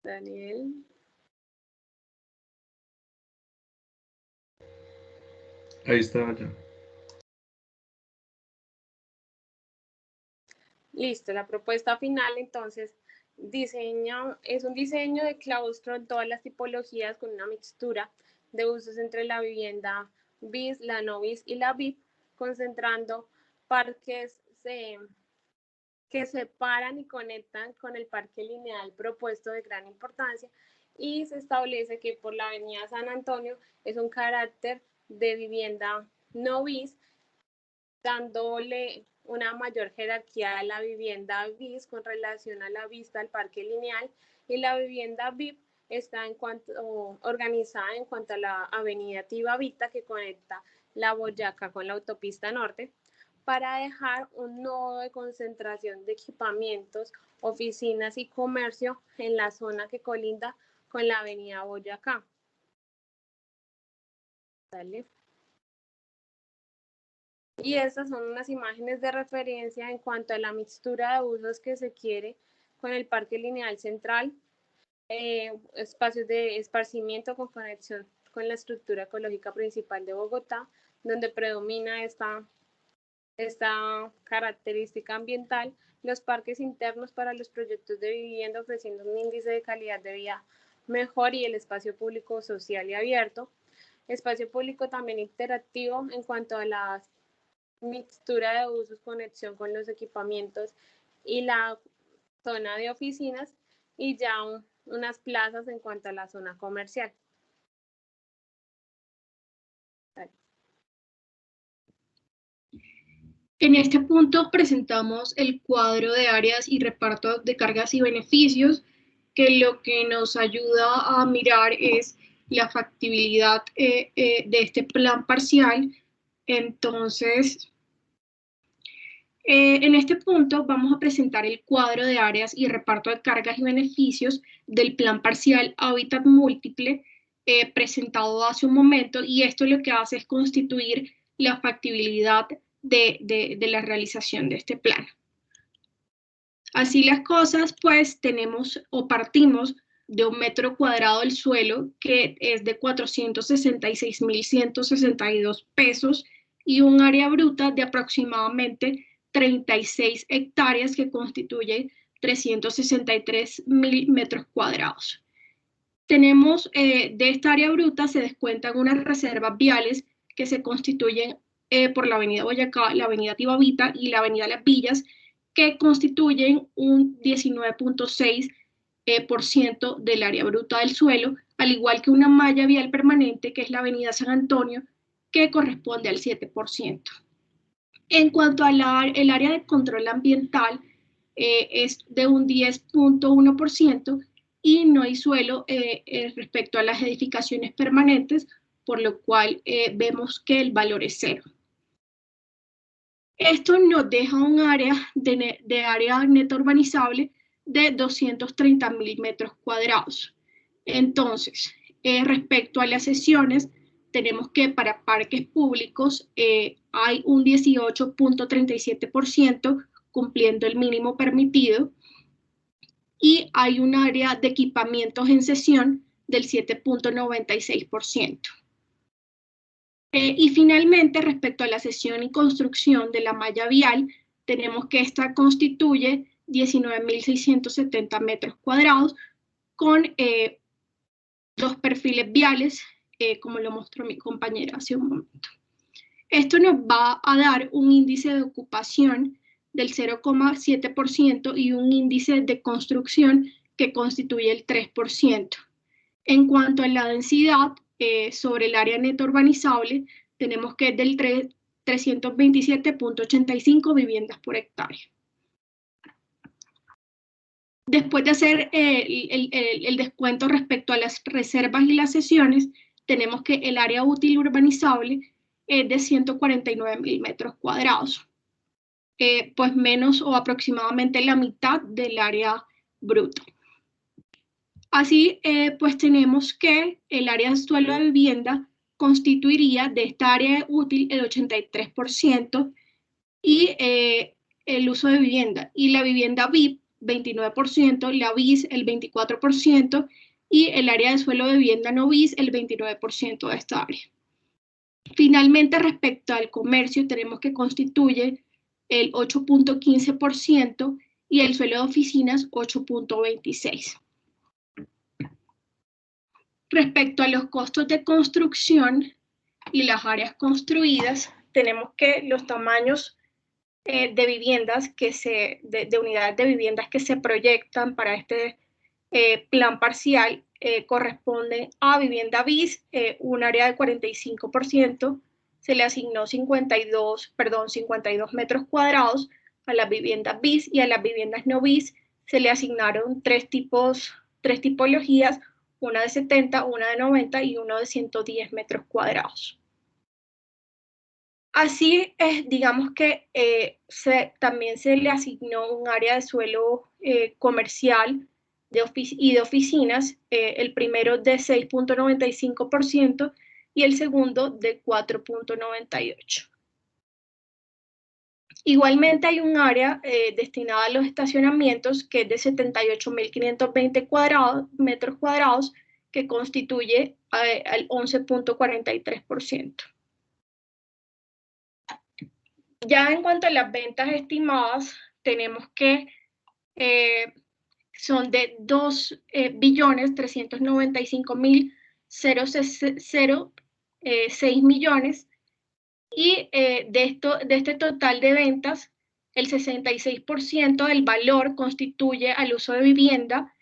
Daniel. Ahí está ya. Listo, la propuesta final entonces es un diseño de claustro en todas las tipologías con una mixtura de usos entre la vivienda BIS, la no BIS y la VIP, concentrando parques que separan y conectan con el parque lineal propuesto de gran importancia, y se establece que por la avenida San Antonio es un carácter de vivienda no BIS, dándole una mayor jerarquía a la vivienda BIS con relación a la vista al parque lineal, y la vivienda VIP está organizada en cuanto a la avenida Tibavita que conecta la Boyacá con la autopista norte, para dejar un nodo de concentración de equipamientos, oficinas y comercio en la zona que colinda con la avenida Boyacá. Dale. Y estas son unas imágenes de referencia en cuanto a la mixtura de usos que se quiere con el parque lineal central, espacios de esparcimiento con conexión con la estructura ecológica principal de Bogotá, donde predomina esta característica ambiental, los parques internos para los proyectos de vivienda ofreciendo un índice de calidad de vida mejor, y el espacio público social y abierto, espacio público también interactivo en cuanto a la mixtura de usos, conexión con los equipamientos y la zona de oficinas, y ya unas plazas en cuanto a la zona comercial. Dale. En este punto presentamos el cuadro de áreas y reparto de cargas y beneficios, que lo que nos ayuda a mirar es la factibilidad de este plan parcial. Entonces, en este punto vamos a presentar el cuadro de áreas y reparto de cargas y beneficios del plan parcial Hábitat Múltiple presentado hace un momento, y esto lo que hace es constituir la factibilidad de la realización de este plan. Así las cosas, pues tenemos o partimos de un metro cuadrado del suelo que es de 466.162 pesos y un área bruta de aproximadamente 36 hectáreas que constituye 363.000 metros cuadrados. Tenemos de esta área bruta se descuentan unas reservas viales que se constituyen por la avenida Boyacá, la avenida Tibavita y la avenida Las Villas, que constituyen un 19.6% del área bruta del suelo, al igual que una malla vial permanente, que es la avenida San Antonio, que corresponde al 7%. En cuanto al área de control ambiental, es de un 10.1%, y no hay suelo respecto a las edificaciones permanentes, por lo cual vemos que el valor es 0. Esto nos deja un área de área neta urbanizable de 230.000 metros cuadrados. Entonces, respecto a las sesiones, tenemos que para parques públicos hay un 18.37% cumpliendo el mínimo permitido, y hay un área de equipamientos en sesión del 7.96%. Y finalmente, respecto a la sesión y construcción de la malla vial, tenemos que esta constituye 19.670 metros cuadrados con 2 perfiles viales, como lo mostró mi compañera hace un momento. Esto nos va a dar un índice de ocupación del 0,7% y un índice de construcción que constituye el 3%. En cuanto a la densidad, sobre el área neta urbanizable, tenemos que es del 327.85 viviendas por hectárea. Después de hacer el descuento respecto a las reservas y las sesiones, tenemos que el área útil urbanizable es de 149.000 metros cuadrados. pues menos o aproximadamente la mitad del área bruta. Así, pues tenemos que el área de suelo de vivienda constituiría de esta área útil el 83% y el uso de vivienda. Y la vivienda VIP, 29%, la BIS, el 24%, y el área de suelo de vivienda no BIS, el 29% de esta área. Finalmente, respecto al comercio, tenemos que constituye el 8.15% y el suelo de oficinas 8.26%. Respecto a los costos de construcción y las áreas construidas, tenemos que los tamaños de viviendas de unidades de viviendas que se proyectan para este plan parcial corresponden a vivienda BIS, un área de 45%, se le asignó 52 metros cuadrados. A las viviendas BIS y a las viviendas no BIS se le asignaron tres tipologías, una de 70, una de 90 y una de 110 metros cuadrados. Así es, digamos que también se le asignó un área de suelo comercial y de oficinas, el primero de 6.95% y el segundo de 4.98%. Igualmente hay un área destinada a los estacionamientos que es de 78.520 metros cuadrados que constituye al 11.43%. Ya en cuanto a las ventas estimadas, tenemos que son de 2.395.006 millones y de este total de ventas, el 66% del valor constituye al uso de vivienda,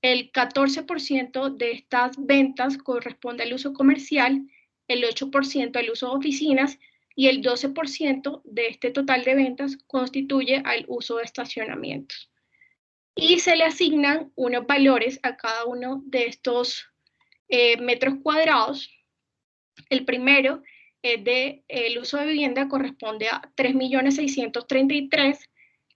el 14% de estas ventas corresponde al uso comercial, el 8% al uso de oficinas y el 12% de este total de ventas constituye al uso de estacionamientos. Y se le asignan unos valores a cada uno de estos metros cuadrados. El primero el uso de vivienda corresponde a 3.633.000,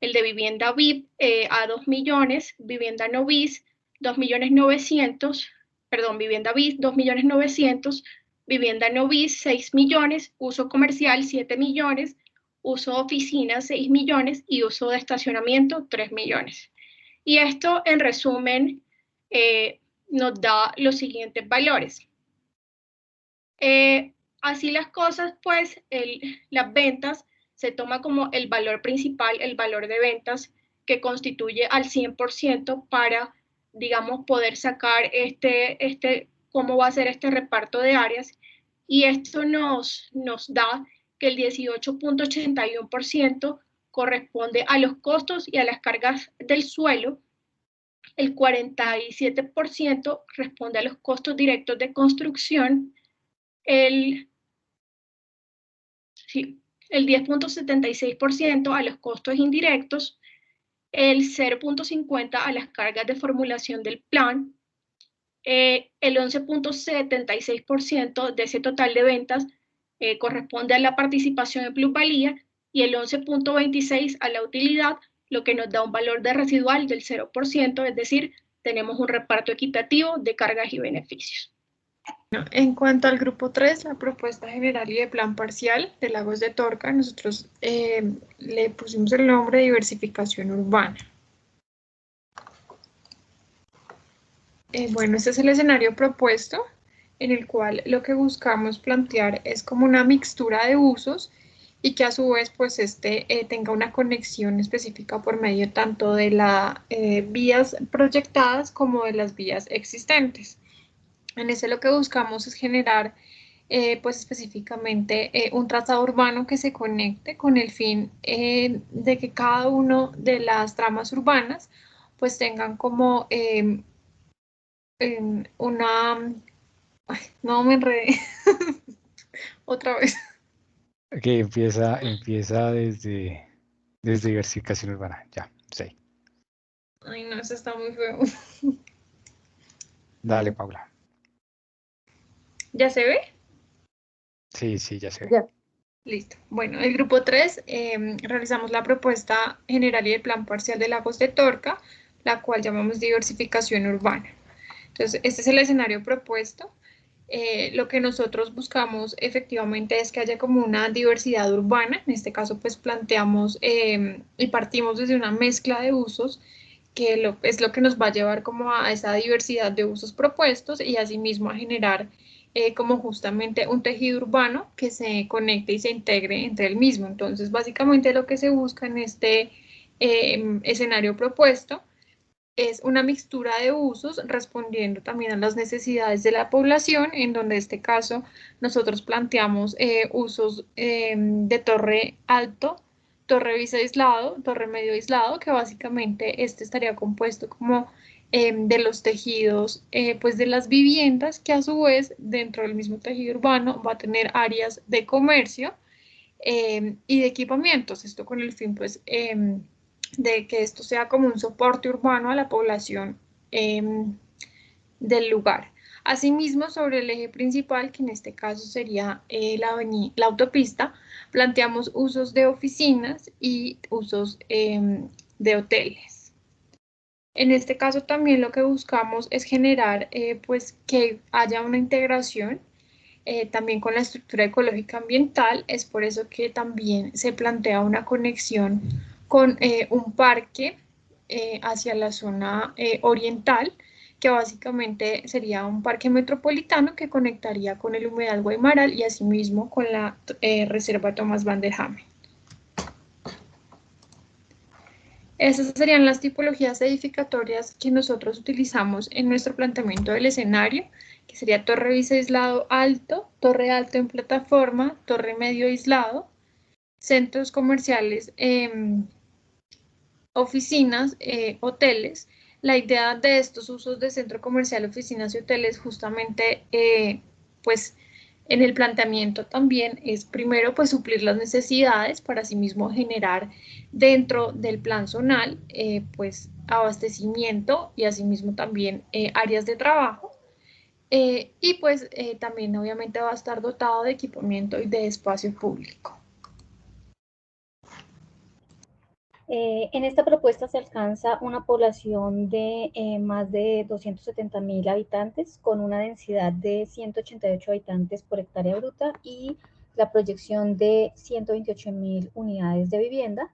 el de vivienda VIP a 2 millones, vivienda no BIS, 2.900.000, perdón, vivienda BIS, 2.900.000, vivienda no BIS, 6 millones, uso comercial, 7 millones, uso de oficina, 6 millones y uso de estacionamiento, 3 millones. Y esto, en resumen, nos da los siguientes valores. Así las cosas, pues, las ventas se toma como el valor principal, el valor de ventas que constituye al 100% para, digamos, poder sacar cómo va a ser este reparto de áreas. Y esto nos da que el 18.81% corresponde a los costos y a las cargas del suelo, el 47% responde a los costos directos de construcción, el 10.76% a los costos indirectos, el 0.50% a las cargas de formulación del plan, el 11.76% de ese total de ventas corresponde a la participación en plusvalía y el 11.26% a la utilidad, lo que nos da un valor de residual del 0%, es decir, tenemos un reparto equitativo de cargas y beneficios. En cuanto al grupo 3, la propuesta general y de plan parcial de Lagos de Torca, nosotros le pusimos el nombre de diversificación urbana. Bueno, este es el escenario propuesto, en el cual lo que buscamos plantear es como una mixtura de usos y que a su vez pues tenga una conexión específica por medio tanto de las vías proyectadas como de las vías existentes. En ese lo que buscamos es generar pues específicamente un trazado urbano que se conecte con el fin de que cada uno de las tramas urbanas pues tengan como Ay, no me enredé. Otra vez. Que empieza desde diversificación urbana. Ya, sí. Ay, no, eso está muy feo. Dale, Paula. ¿Ya se ve? Sí, ya se ve. Ya. Listo. Bueno, el grupo 3 realizamos la propuesta general y el plan parcial de Lagos de Torca, la cual llamamos diversificación urbana. Entonces, este es el escenario propuesto. Lo que nosotros buscamos efectivamente es que haya como una diversidad urbana. En este caso, pues planteamos y partimos desde una mezcla de usos que es lo que nos va a llevar como a esa diversidad de usos propuestos y asimismo a generar como justamente un tejido urbano que se conecte y se integre entre el mismo. Entonces, básicamente lo que se busca en este escenario propuesto es una mixtura de usos respondiendo también a las necesidades de la población, en donde en este caso nosotros planteamos usos de torre alto, torre bisaislado, torre medio aislado, que básicamente este estaría compuesto como de los tejidos pues de las viviendas, que a su vez dentro del mismo tejido urbano va a tener áreas de comercio y de equipamientos, esto con el fin pues de que esto sea como un soporte urbano a la población del lugar. Asimismo, sobre el eje principal, que en este caso sería la autopista, planteamos usos de oficinas y usos de hoteles. En este caso también lo que buscamos es generar pues que haya una integración también con la estructura ecológica ambiental. Es por eso que también se plantea una conexión con un parque hacia la zona oriental, que básicamente sería un parque metropolitano que conectaría con el humedal Guaymaral y asimismo con la reserva Thomas van der Hamen. Esas serían las tipologías edificatorias que nosotros utilizamos en nuestro planteamiento del escenario, que sería torre bisaislado alto, torre alto en plataforma, torre medio aislado, centros comerciales, oficinas, hoteles. La idea de estos usos de centro comercial, oficinas y hoteles justamente pues en el planteamiento también es primero pues suplir las necesidades para asimismo generar dentro del plan zonal pues abastecimiento y asimismo también áreas de trabajo y pues también obviamente va a estar dotado de equipamiento y de espacio público. En esta propuesta se alcanza una población de más de 270.000 habitantes con una densidad de 188 habitantes por hectárea bruta y la proyección de 128.000 unidades de vivienda.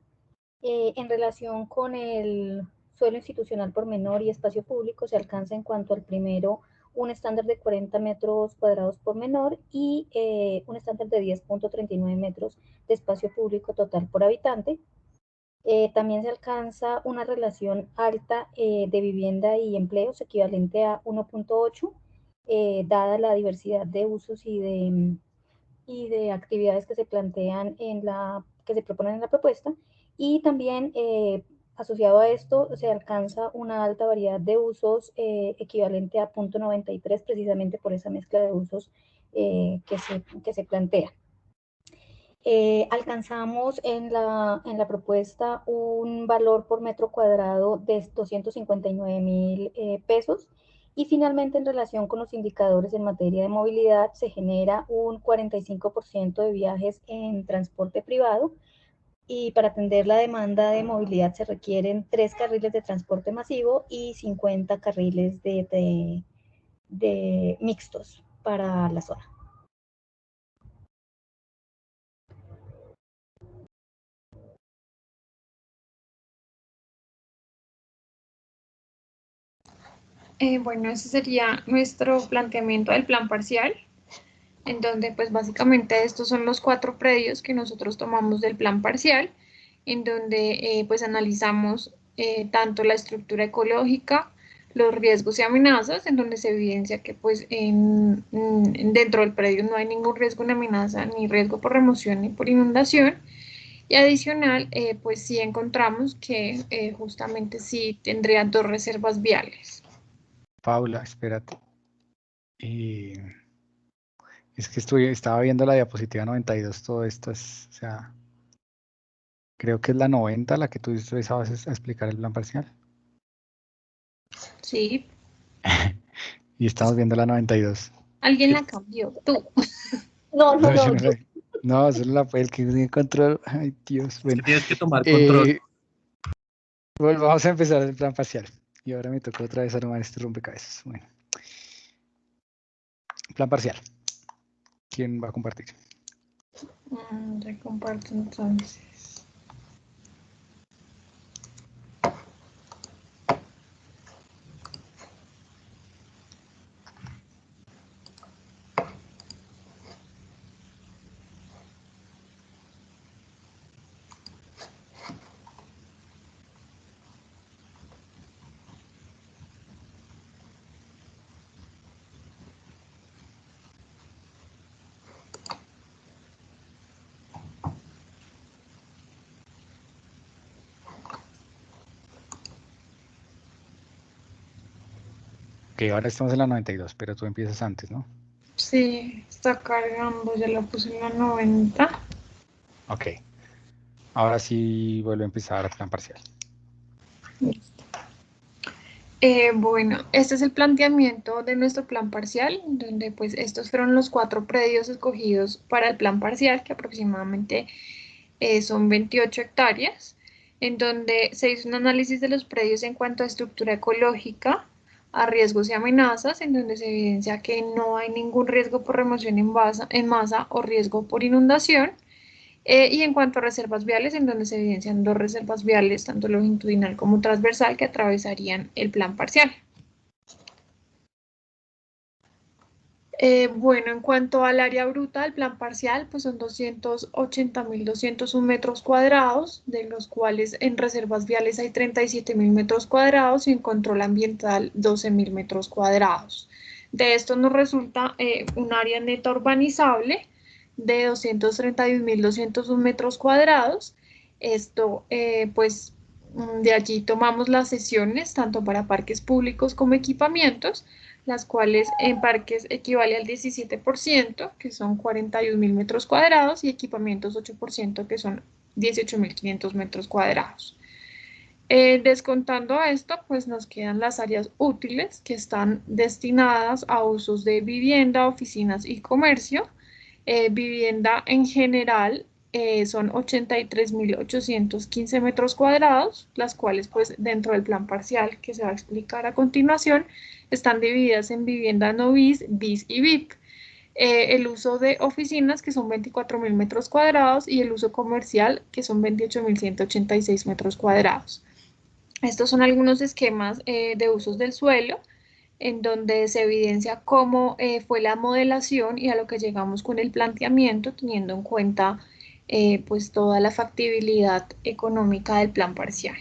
En relación con el suelo institucional por menor y espacio público, se alcanza en cuanto al primero un estándar de 40 metros cuadrados por menor y un estándar de 10.39 metros de espacio público total por habitante. También se alcanza una relación alta de vivienda y empleos equivalente a 1.8, dada la diversidad de usos y de actividades que se plantean que se proponen en la propuesta. Y también asociado a esto se alcanza una alta variedad de usos equivalente a 0.93, precisamente por esa mezcla de usos que se plantea. Alcanzamos en la propuesta un valor por metro cuadrado de 259.000 pesos y finalmente en relación con los indicadores en materia de movilidad se genera un 45% de viajes en transporte privado y para atender la demanda de movilidad se requieren 3 carriles de transporte masivo y 50 carriles de mixtos para la zona. Bueno, ese sería nuestro planteamiento del plan parcial, en donde pues básicamente estos son los 4 predios que nosotros tomamos del plan parcial, en donde pues analizamos tanto la estructura ecológica, los riesgos y amenazas, en donde se evidencia que pues dentro del predio no hay ningún riesgo ni amenaza, ni riesgo por remoción ni por inundación. Y adicional, pues sí encontramos que justamente sí tendrían 2 reservas viales. Paula, espérate. Es que estaba viendo la diapositiva 92, todo esto es, o sea, creo que es la 90 la que tú empezabas a explicar el plan parcial. Sí. Y estamos viendo la 92. Alguien la cambió, tú. No. Yo no sé. No, solo la puede el que tiene control. Ay, Dios. Bueno, Tienes que tomar control. Vamos a empezar el plan parcial. Y ahora me toca otra vez armar este rompecabezas. Bueno. Plan parcial. ¿Quién va a compartir? Ya comparto entonces. Ok, ahora estamos en la 92, pero tú empiezas antes, ¿no? Sí, está cargando, ya lo puse en la 90. Ok. Ahora sí vuelvo a empezar el plan parcial. Listo. Bueno, este es el planteamiento de nuestro plan parcial, donde pues estos fueron los 4 predios escogidos para el plan parcial, que aproximadamente son 28 hectáreas, en donde se hizo un análisis de los predios en cuanto a estructura ecológica, a riesgos y amenazas, en donde se evidencia que no hay ningún riesgo por remoción en masa o riesgo por inundación. Y en cuanto a reservas viales, en donde se evidencian 2 reservas viales, tanto longitudinal como transversal, que atravesarían el plan parcial. Bueno, en cuanto al área bruta del plan parcial, pues son 280.201 metros cuadrados, de los cuales en reservas viales hay 37.000 metros cuadrados y en control ambiental 12.000 metros cuadrados. De esto nos resulta un área neta urbanizable de 231.201 metros cuadrados. Esto, pues, de allí tomamos las sesiones, tanto para parques públicos como equipamientos, las cuales en parques equivale al 17%, que son 41.000 metros cuadrados, y equipamientos 8%, que son 18.500 metros cuadrados. Descontando esto, pues nos quedan las áreas útiles, que están destinadas a usos de vivienda, oficinas y comercio. Vivienda en general son 83.815 metros cuadrados, las cuales pues dentro del plan parcial que se va a explicar a continuación están divididas en vivienda no bis, bis y VIP. El uso de oficinas, que son 24.000 metros cuadrados, y el uso comercial, que son 28.186 metros cuadrados. Estos son algunos esquemas de usos del suelo, en donde se evidencia cómo fue la modelación y a lo que llegamos con el planteamiento, teniendo en cuenta pues toda la factibilidad económica del plan parcial.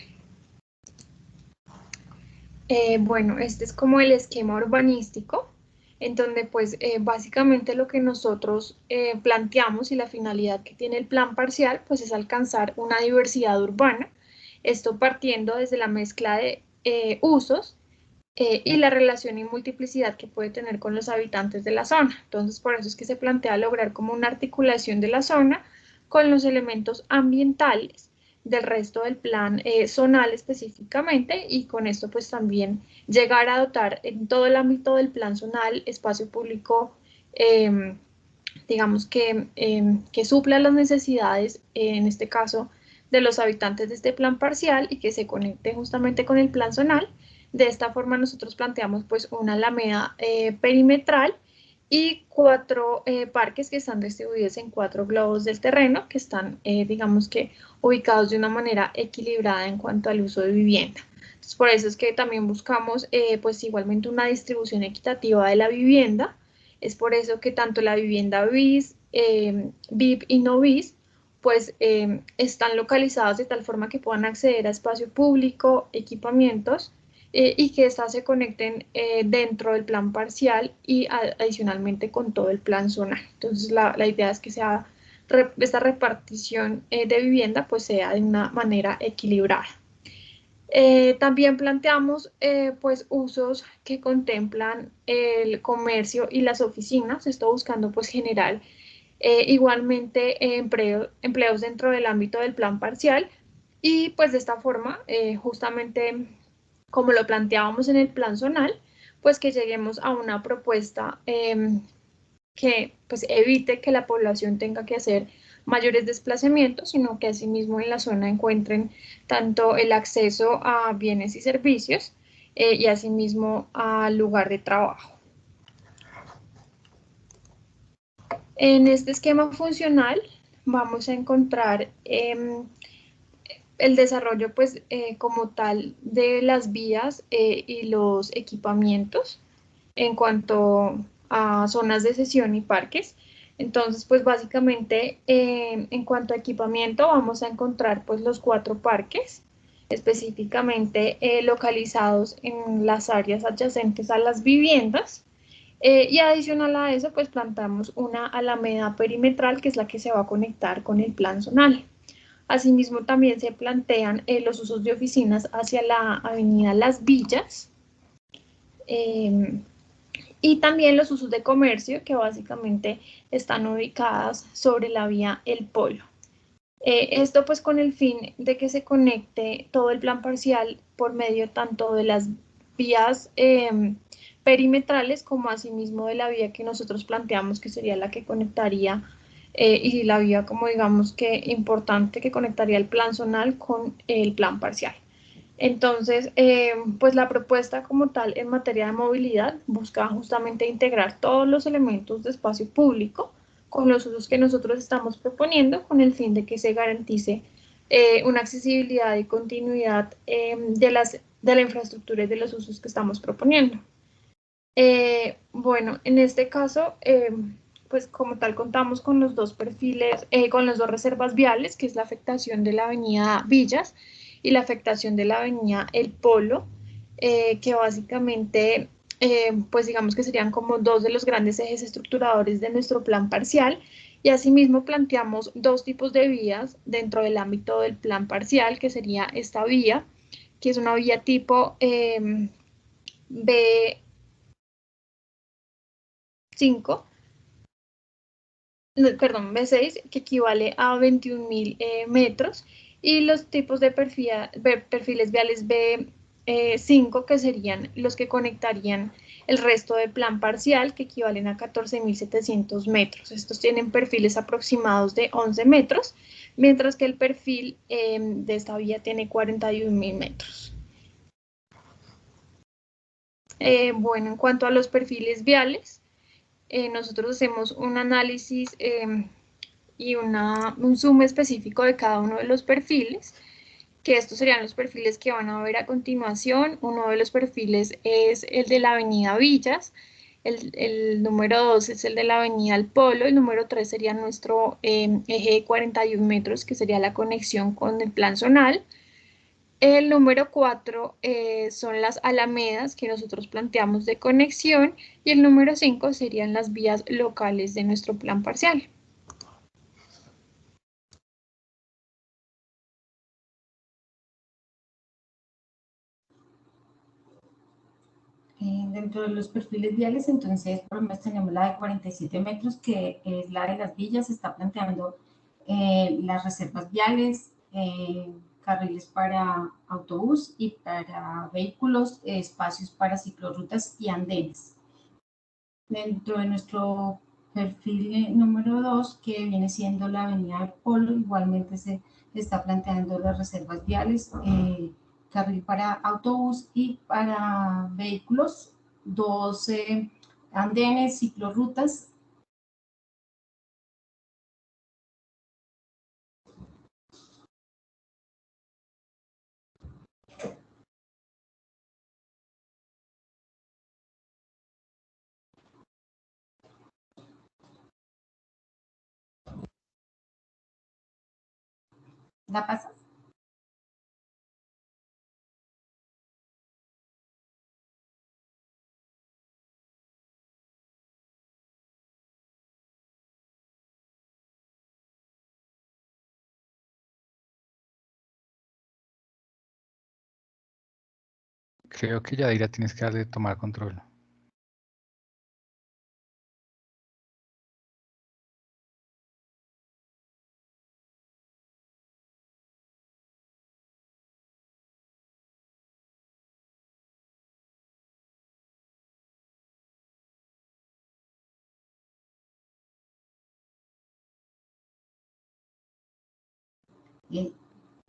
Bueno, este es como el esquema urbanístico, en donde pues básicamente lo que nosotros planteamos y la finalidad que tiene el plan parcial pues es alcanzar una diversidad urbana, esto partiendo desde la mezcla de usos y la relación y multiplicidad que puede tener con los habitantes de la zona. Entonces, por eso es que se plantea lograr como una articulación de la zona con los elementos ambientales del resto del plan zonal específicamente, y con esto pues también llegar a dotar en todo el ámbito del plan zonal espacio público, digamos que supla las necesidades, en este caso, de los habitantes de este plan parcial y que se conecte justamente con el plan zonal. De esta forma nosotros planteamos pues una alameda perimetral y 4 parques que están distribuidos en 4 globos del terreno que están, digamos que, ubicados de una manera equilibrada en cuanto al uso de vivienda. Entonces, por eso es que también buscamos pues igualmente una distribución equitativa de la vivienda. Es por eso que tanto la vivienda BIS, VIP y no BIS, pues están localizadas de tal forma que puedan acceder a espacio público, equipamientos, y que éstas se conecten dentro del plan parcial y adicionalmente con todo el plan zonal. Entonces la idea es que esta repartición de vivienda pues sea de una manera equilibrada. También planteamos pues usos que contemplan el comercio y las oficinas, esto buscando pues generar igualmente empleos dentro del ámbito del plan parcial, y pues de esta forma justamente como lo planteábamos en el plan zonal, pues que lleguemos a una propuesta que pues evite que la población tenga que hacer mayores desplazamientos, sino que asimismo en la zona encuentren tanto el acceso a bienes y servicios y asimismo al lugar de trabajo. En este esquema funcional vamos a encontrar el desarrollo pues como tal de las vías y los equipamientos en cuanto a zonas de sesión y parques. Entonces, pues básicamente en cuanto a equipamiento vamos a encontrar pues los 4 parques específicamente localizados en las áreas adyacentes a las viviendas. Y adicional a eso, pues plantamos una alameda perimetral que es la que se va a conectar con el plan zonal. Asimismo, también se plantean los usos de oficinas hacia la avenida Las Villas y también los usos de comercio que básicamente están ubicadas sobre la vía El Polo. Esto pues con el fin de que se conecte todo el plan parcial por medio tanto de las vías perimetrales como asimismo de la vía que nosotros planteamos que sería la que conectaría y la vía como digamos que importante que conectaría el plan zonal con el plan parcial. Entonces, pues la propuesta como tal en materia de movilidad busca justamente integrar todos los elementos de espacio público con los usos que nosotros estamos proponiendo con el fin de que se garantice una accesibilidad y continuidad de la infraestructura y de los usos que estamos proponiendo. Bueno, en este caso, pues como tal contamos con los 2 perfiles, con las 2 reservas viales, que es la afectación de la avenida Villas y la afectación de la avenida El Polo, que básicamente, pues digamos que serían como 2 de los grandes ejes estructuradores de nuestro plan parcial, y asimismo planteamos 2 tipos de vías dentro del ámbito del plan parcial, que sería esta vía, que es una vía tipo B5, perdón, B6, que equivale a 21.000 metros, y los tipos de perfiles viales B5, que serían los que conectarían el resto del plan parcial, que equivalen a 14.700 metros. Estos tienen perfiles aproximados de 11 metros, mientras que el perfil de esta vía tiene 41.000 metros. Bueno, en cuanto a los perfiles viales, nosotros hacemos un análisis y un zoom específico de cada uno de los perfiles, que estos serían los perfiles que van a ver a continuación. Uno de los perfiles es el de la avenida Villas, el número 2 es el de la avenida El Polo, el número 3 sería nuestro eje de 41 metros, que sería la conexión con el plan zonal. El número 4 son las alamedas que nosotros planteamos de conexión, y el número 5 serían las vías locales de nuestro plan parcial. Dentro de los perfiles viales, entonces, por lo menos tenemos la de 47 metros, que es la de Las Villas. Está planteando las reservas viales, carriles para autobús y para vehículos, espacios para ciclorrutas y andenes. Dentro de nuestro perfil número 2, que viene siendo la avenida del Polo, igualmente se está planteando las reservas viales, carril para autobús y para vehículos, 12 andenes, ciclorrutas. ¿La pasas? Creo que Yadira tienes que darle tomar control.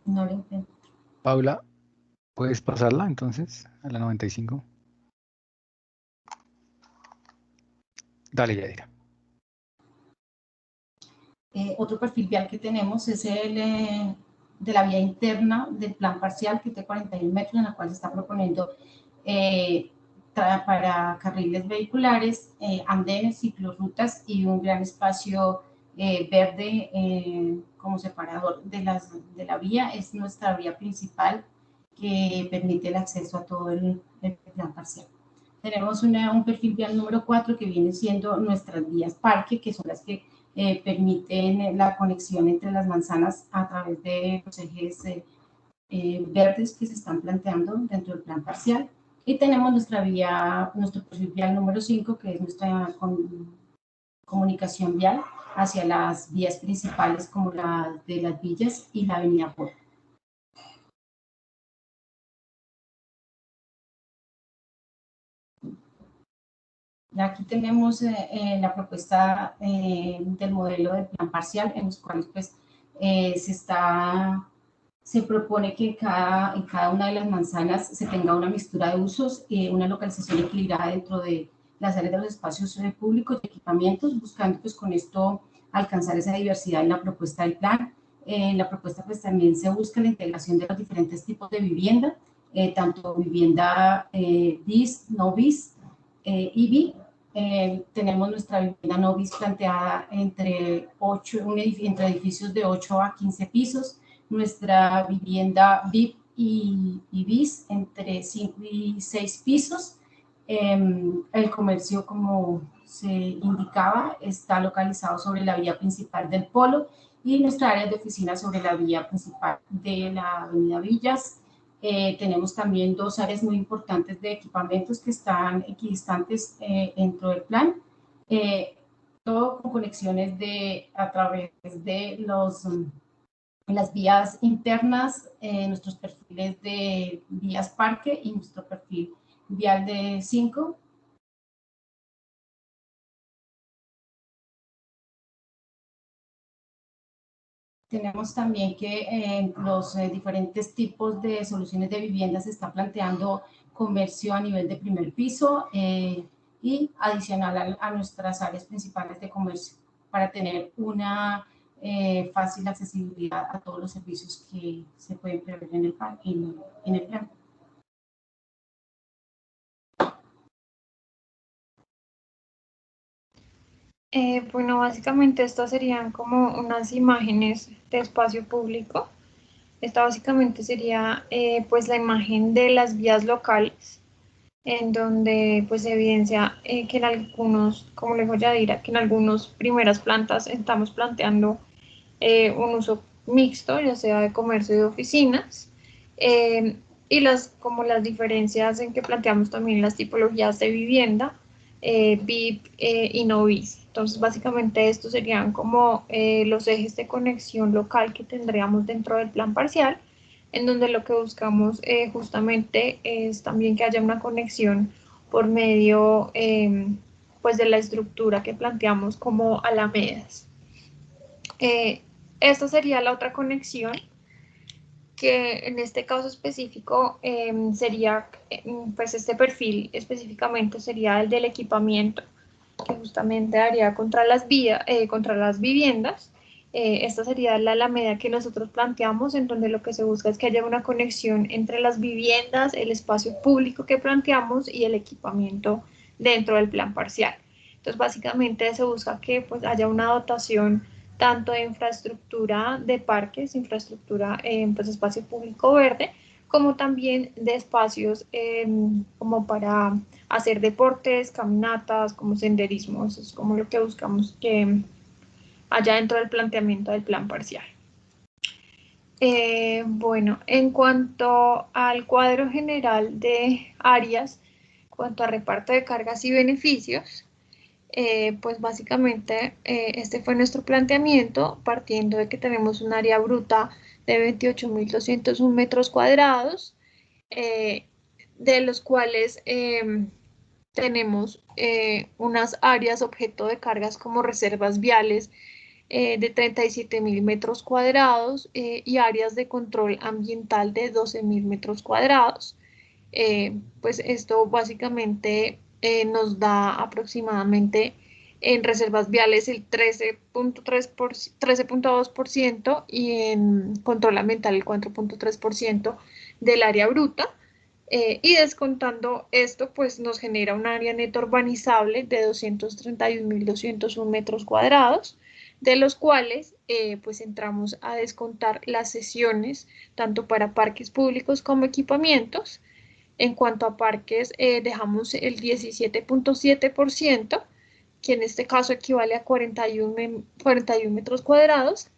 No lo encuentro. Paula, ¿puedes pasarla entonces a la 95? Dale, Yadira. Otro perfil vial que tenemos es el de la vía interna del plan parcial, que es de 41 metros, en la cual se está proponiendo para carriles vehiculares, andenes, ciclorrutas y un gran espacio verde como separador de la vía. Es nuestra vía principal que permite el acceso a todo el plan parcial. Tenemos un perfil vial número 4 que viene siendo nuestras vías parque, que son las que permiten la conexión entre las manzanas a través de los ejes verdes que se están planteando dentro del plan parcial. Y tenemos nuestro perfil vial número 5, que es nuestra comunicación vial hacia las vías principales como la de las villas y la avenida Puebla. Aquí tenemos la propuesta del modelo de plan parcial, en los cuales pues, se propone que en cada una de las manzanas se tenga una mixtura de usos, una localización equilibrada dentro de las áreas de los espacios públicos y equipamientos, buscando pues con esto alcanzar esa diversidad en la propuesta del plan. En la propuesta pues también se busca la integración de los diferentes tipos de vivienda, tanto vivienda BIS, no BIS y BI. Tenemos nuestra vivienda no BIS planteada entre edificios de 8 a 15 pisos, nuestra vivienda VIP y BIS entre 5 y 6 pisos. El comercio, como se indicaba, está localizado sobre la vía principal del polo y nuestra área de oficina sobre la vía principal de la avenida Villas. Tenemos también 2 áreas muy importantes de equipamientos que están equidistantes dentro del plan, todo con conexiones a través de las vías internas, nuestros perfiles de vías parque y nuestro perfil vial de 5. Tenemos también que los diferentes tipos de soluciones de vivienda se está planteando comercio a nivel de primer piso y adicional a nuestras áreas principales de comercio para tener una fácil accesibilidad a todos los servicios que se pueden prever en el plan. Bueno, básicamente estas serían como unas imágenes de espacio público. Esta básicamente sería pues la imagen de las vías locales, en donde pues se evidencia que en algunos, como le dijo Yadira, que en algunas primeras plantas estamos planteando un uso mixto, ya sea de comercio y de oficinas, y como las diferencias en que planteamos también las tipologías de vivienda, BIP y no BIS. Entonces, básicamente estos serían como los ejes de conexión local que tendríamos dentro del plan parcial, en donde lo que buscamos justamente es también que haya una conexión por medio pues de la estructura que planteamos como alamedas. Esta sería la otra conexión, que en este caso específico sería, pues este perfil específicamente sería el del equipamiento, que justamente daría contra las viviendas. Esta sería la alameda que nosotros planteamos, en donde lo que se busca es que haya una conexión entre las viviendas, el espacio público que planteamos y el equipamiento dentro del plan parcial. Entonces, básicamente se busca que pues, haya una dotación tanto de infraestructura de parques, infraestructura pues, espacio público verde, como también de espacios como para hacer deportes, caminatas, como senderismo. Eso es como lo que buscamos que haya dentro del planteamiento del plan parcial. Bueno, en cuanto al cuadro general de áreas, en cuanto a reparto de cargas y beneficios, pues básicamente este fue nuestro planteamiento, partiendo de que tenemos un área bruta de 28.201 metros cuadrados, de los cuales tenemos unas áreas objeto de cargas como reservas viales de 37.000 metros cuadrados y áreas de control ambiental de 12.000 metros cuadrados. Pues esto básicamente nos da aproximadamente en reservas viales el 13.2% y en control ambiental el 4.3% del área bruta. Y descontando esto, pues nos genera un área neta urbanizable de 231.201 metros cuadrados, de los cuales pues entramos a descontar las sesiones tanto para parques públicos como equipamientos. En cuanto a parques, dejamos el 17.7%, que en este caso equivale a 41 metros cuadrados,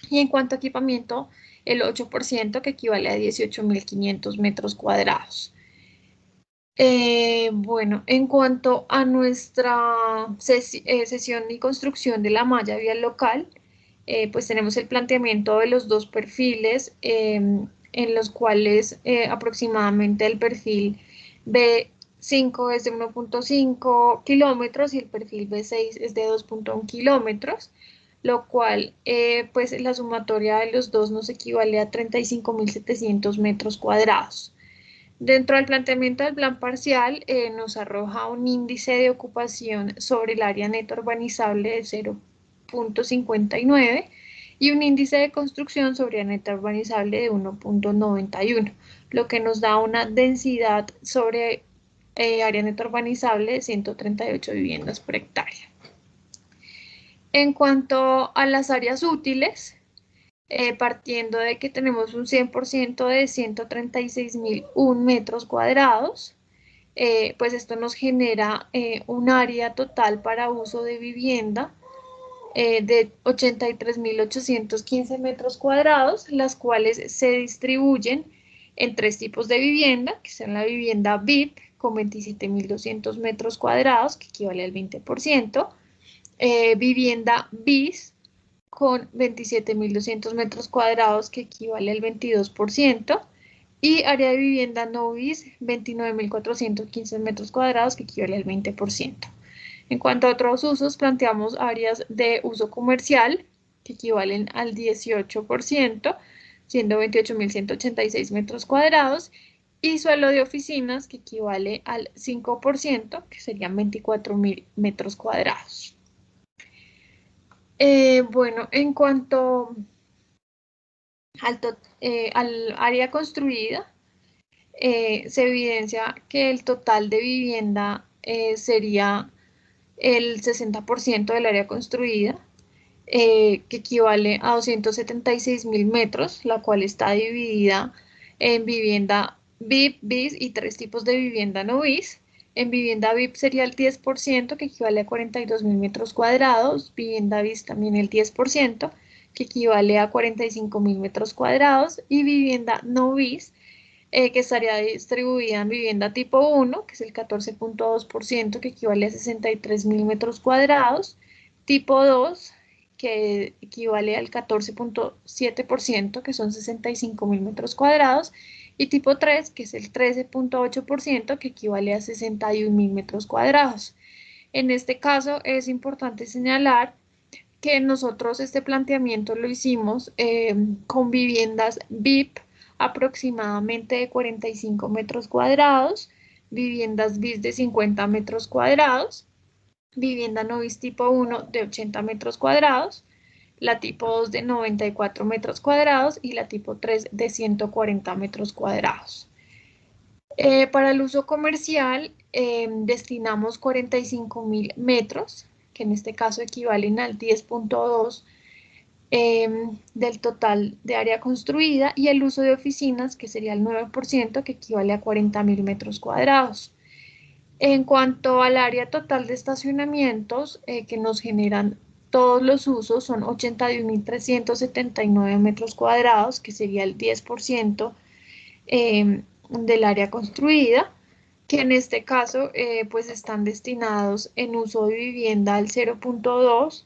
y en cuanto a equipamiento, el 8%, que equivale a 18.500 metros cuadrados. Bueno, en cuanto a nuestra sesión y construcción de la malla vial local, pues tenemos el planteamiento de los dos perfiles, en los cuales aproximadamente el perfil B5 es de 1.5 kilómetros y el perfil B6 es de 2.1 kilómetros, lo cual pues la sumatoria de los dos nos equivale a 35.700 metros cuadrados. Dentro del planteamiento del plan parcial nos arroja un índice de ocupación sobre el área neta urbanizable de 0.59 y un índice de construcción sobre área neta urbanizable de 1.91, lo que nos da una densidad sobre área neta urbanizable de 138 viviendas por hectárea. En cuanto a las áreas útiles, partiendo de que tenemos un 100% de 136.001 metros cuadrados, pues esto nos genera un área total para uso de vivienda de 83.815 metros cuadrados, las cuales se distribuyen en tres tipos de vivienda, que son la vivienda VIP con 27.200 metros cuadrados, que equivale al 20%, vivienda BIS con 27.200 metros cuadrados, que equivale al 22%, y área de vivienda no BIS, 29.415 metros cuadrados, que equivale al 20%. En cuanto a otros usos, planteamos áreas de uso comercial, que equivalen al 18%, siendo 28.186 metros cuadrados, y suelo de oficinas, que equivale al 5%, que serían 24.000 metros cuadrados. Bueno, en cuanto al área construida, se evidencia que el total de vivienda sería el 60% del área construida, que equivale a 276.000 metros, la cual está dividida en vivienda VIP, BIS y tres tipos de vivienda no BIS. En vivienda VIP sería el 10%, que equivale a 42.000 metros cuadrados, vivienda BIS también el 10%, que equivale a 45.000 metros cuadrados, y vivienda no BIS, que estaría distribuida en vivienda tipo 1, que es el 14.2%, que equivale a 63.000 metros cuadrados, tipo 2, que equivale al 14.7%, que son 65.000 metros cuadrados, y tipo 3, que es el 13.8%, que equivale a 61.000 metros cuadrados. En este caso es importante señalar que nosotros este planteamiento lo hicimos con viviendas VIP aproximadamente de 45 metros cuadrados, viviendas BIS de 50 metros cuadrados, vivienda no BIS tipo 1 de 80 metros cuadrados, la tipo 2 de 94 metros cuadrados y la tipo 3 de 140 metros cuadrados. Para el uso comercial destinamos 45.000 metros, que en este caso equivalen al 10.2% del total de área construida, y el uso de oficinas, que sería el 9%, que equivale a 40.000 metros cuadrados. En cuanto al área total de estacionamientos que nos generan todos los usos, son 81.379 metros cuadrados, que sería el 10% del área construida, que en este caso pues están destinados en uso de vivienda al 0.2%,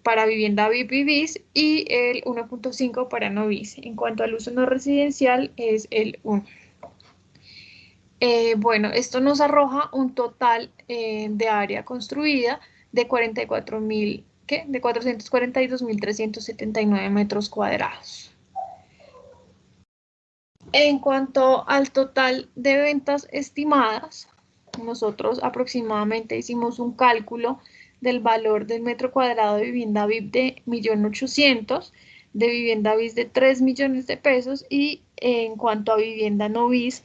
para vivienda VIP y BIS, y el 1.5 para no BIS. En cuanto al uso no residencial es el 1. Bueno, esto nos arroja un total de área construida de 44.000 de 442.379 metros cuadrados. En cuanto al total de ventas estimadas, nosotros aproximadamente hicimos un cálculo del valor del metro cuadrado de vivienda VIP de 1.800.000, de vivienda BIS de 3 millones de pesos y en cuanto a vivienda no BIS,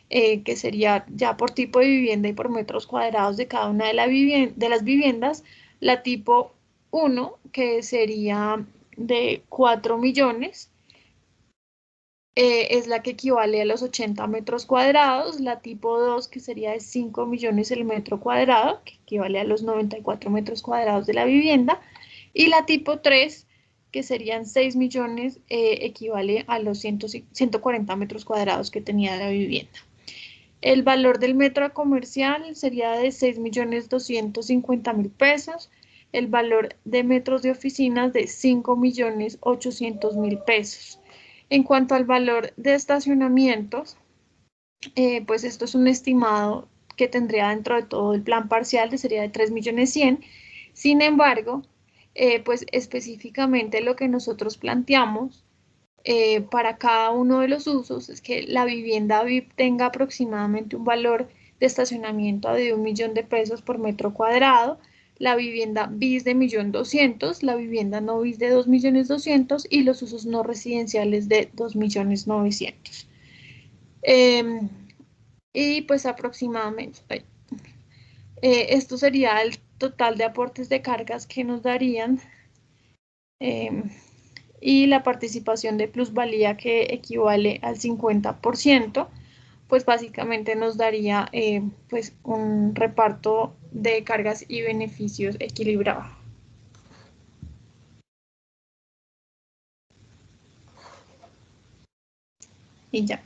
que sería ya por tipo de vivienda y por metros cuadrados de cada una de las viviendas, la tipo 1, que sería de 4 millones, es la que equivale a los 80 metros cuadrados, la tipo 2, que sería de 5 millones el metro cuadrado, que equivale a los 94 metros cuadrados de la vivienda, y la tipo 3, que serían 6 millones, equivale a los 140 metros cuadrados que tenía la vivienda. El valor del metro comercial sería de 6.250.000 pesos, el valor de metros de oficinas de 5.800.000 pesos. En cuanto al valor de estacionamientos, pues esto es un estimado que tendría dentro de todo el plan parcial, sería de 3.100.000. Sin embargo, pues específicamente lo que nosotros planteamos para cada uno de los usos es que la vivienda VIP tenga aproximadamente un valor de estacionamiento de 1 millón de pesos por metro cuadrado, la vivienda BIS de 1.200.000, la vivienda no BIS de 2.200.000 y los usos no residenciales de 2.900.000. Y pues aproximadamente, esto sería el total de aportes de cargas que nos darían y la participación de plusvalía que equivale al 50%, pues básicamente nos daría pues un reparto de cargas y beneficios equilibrado. Y ya.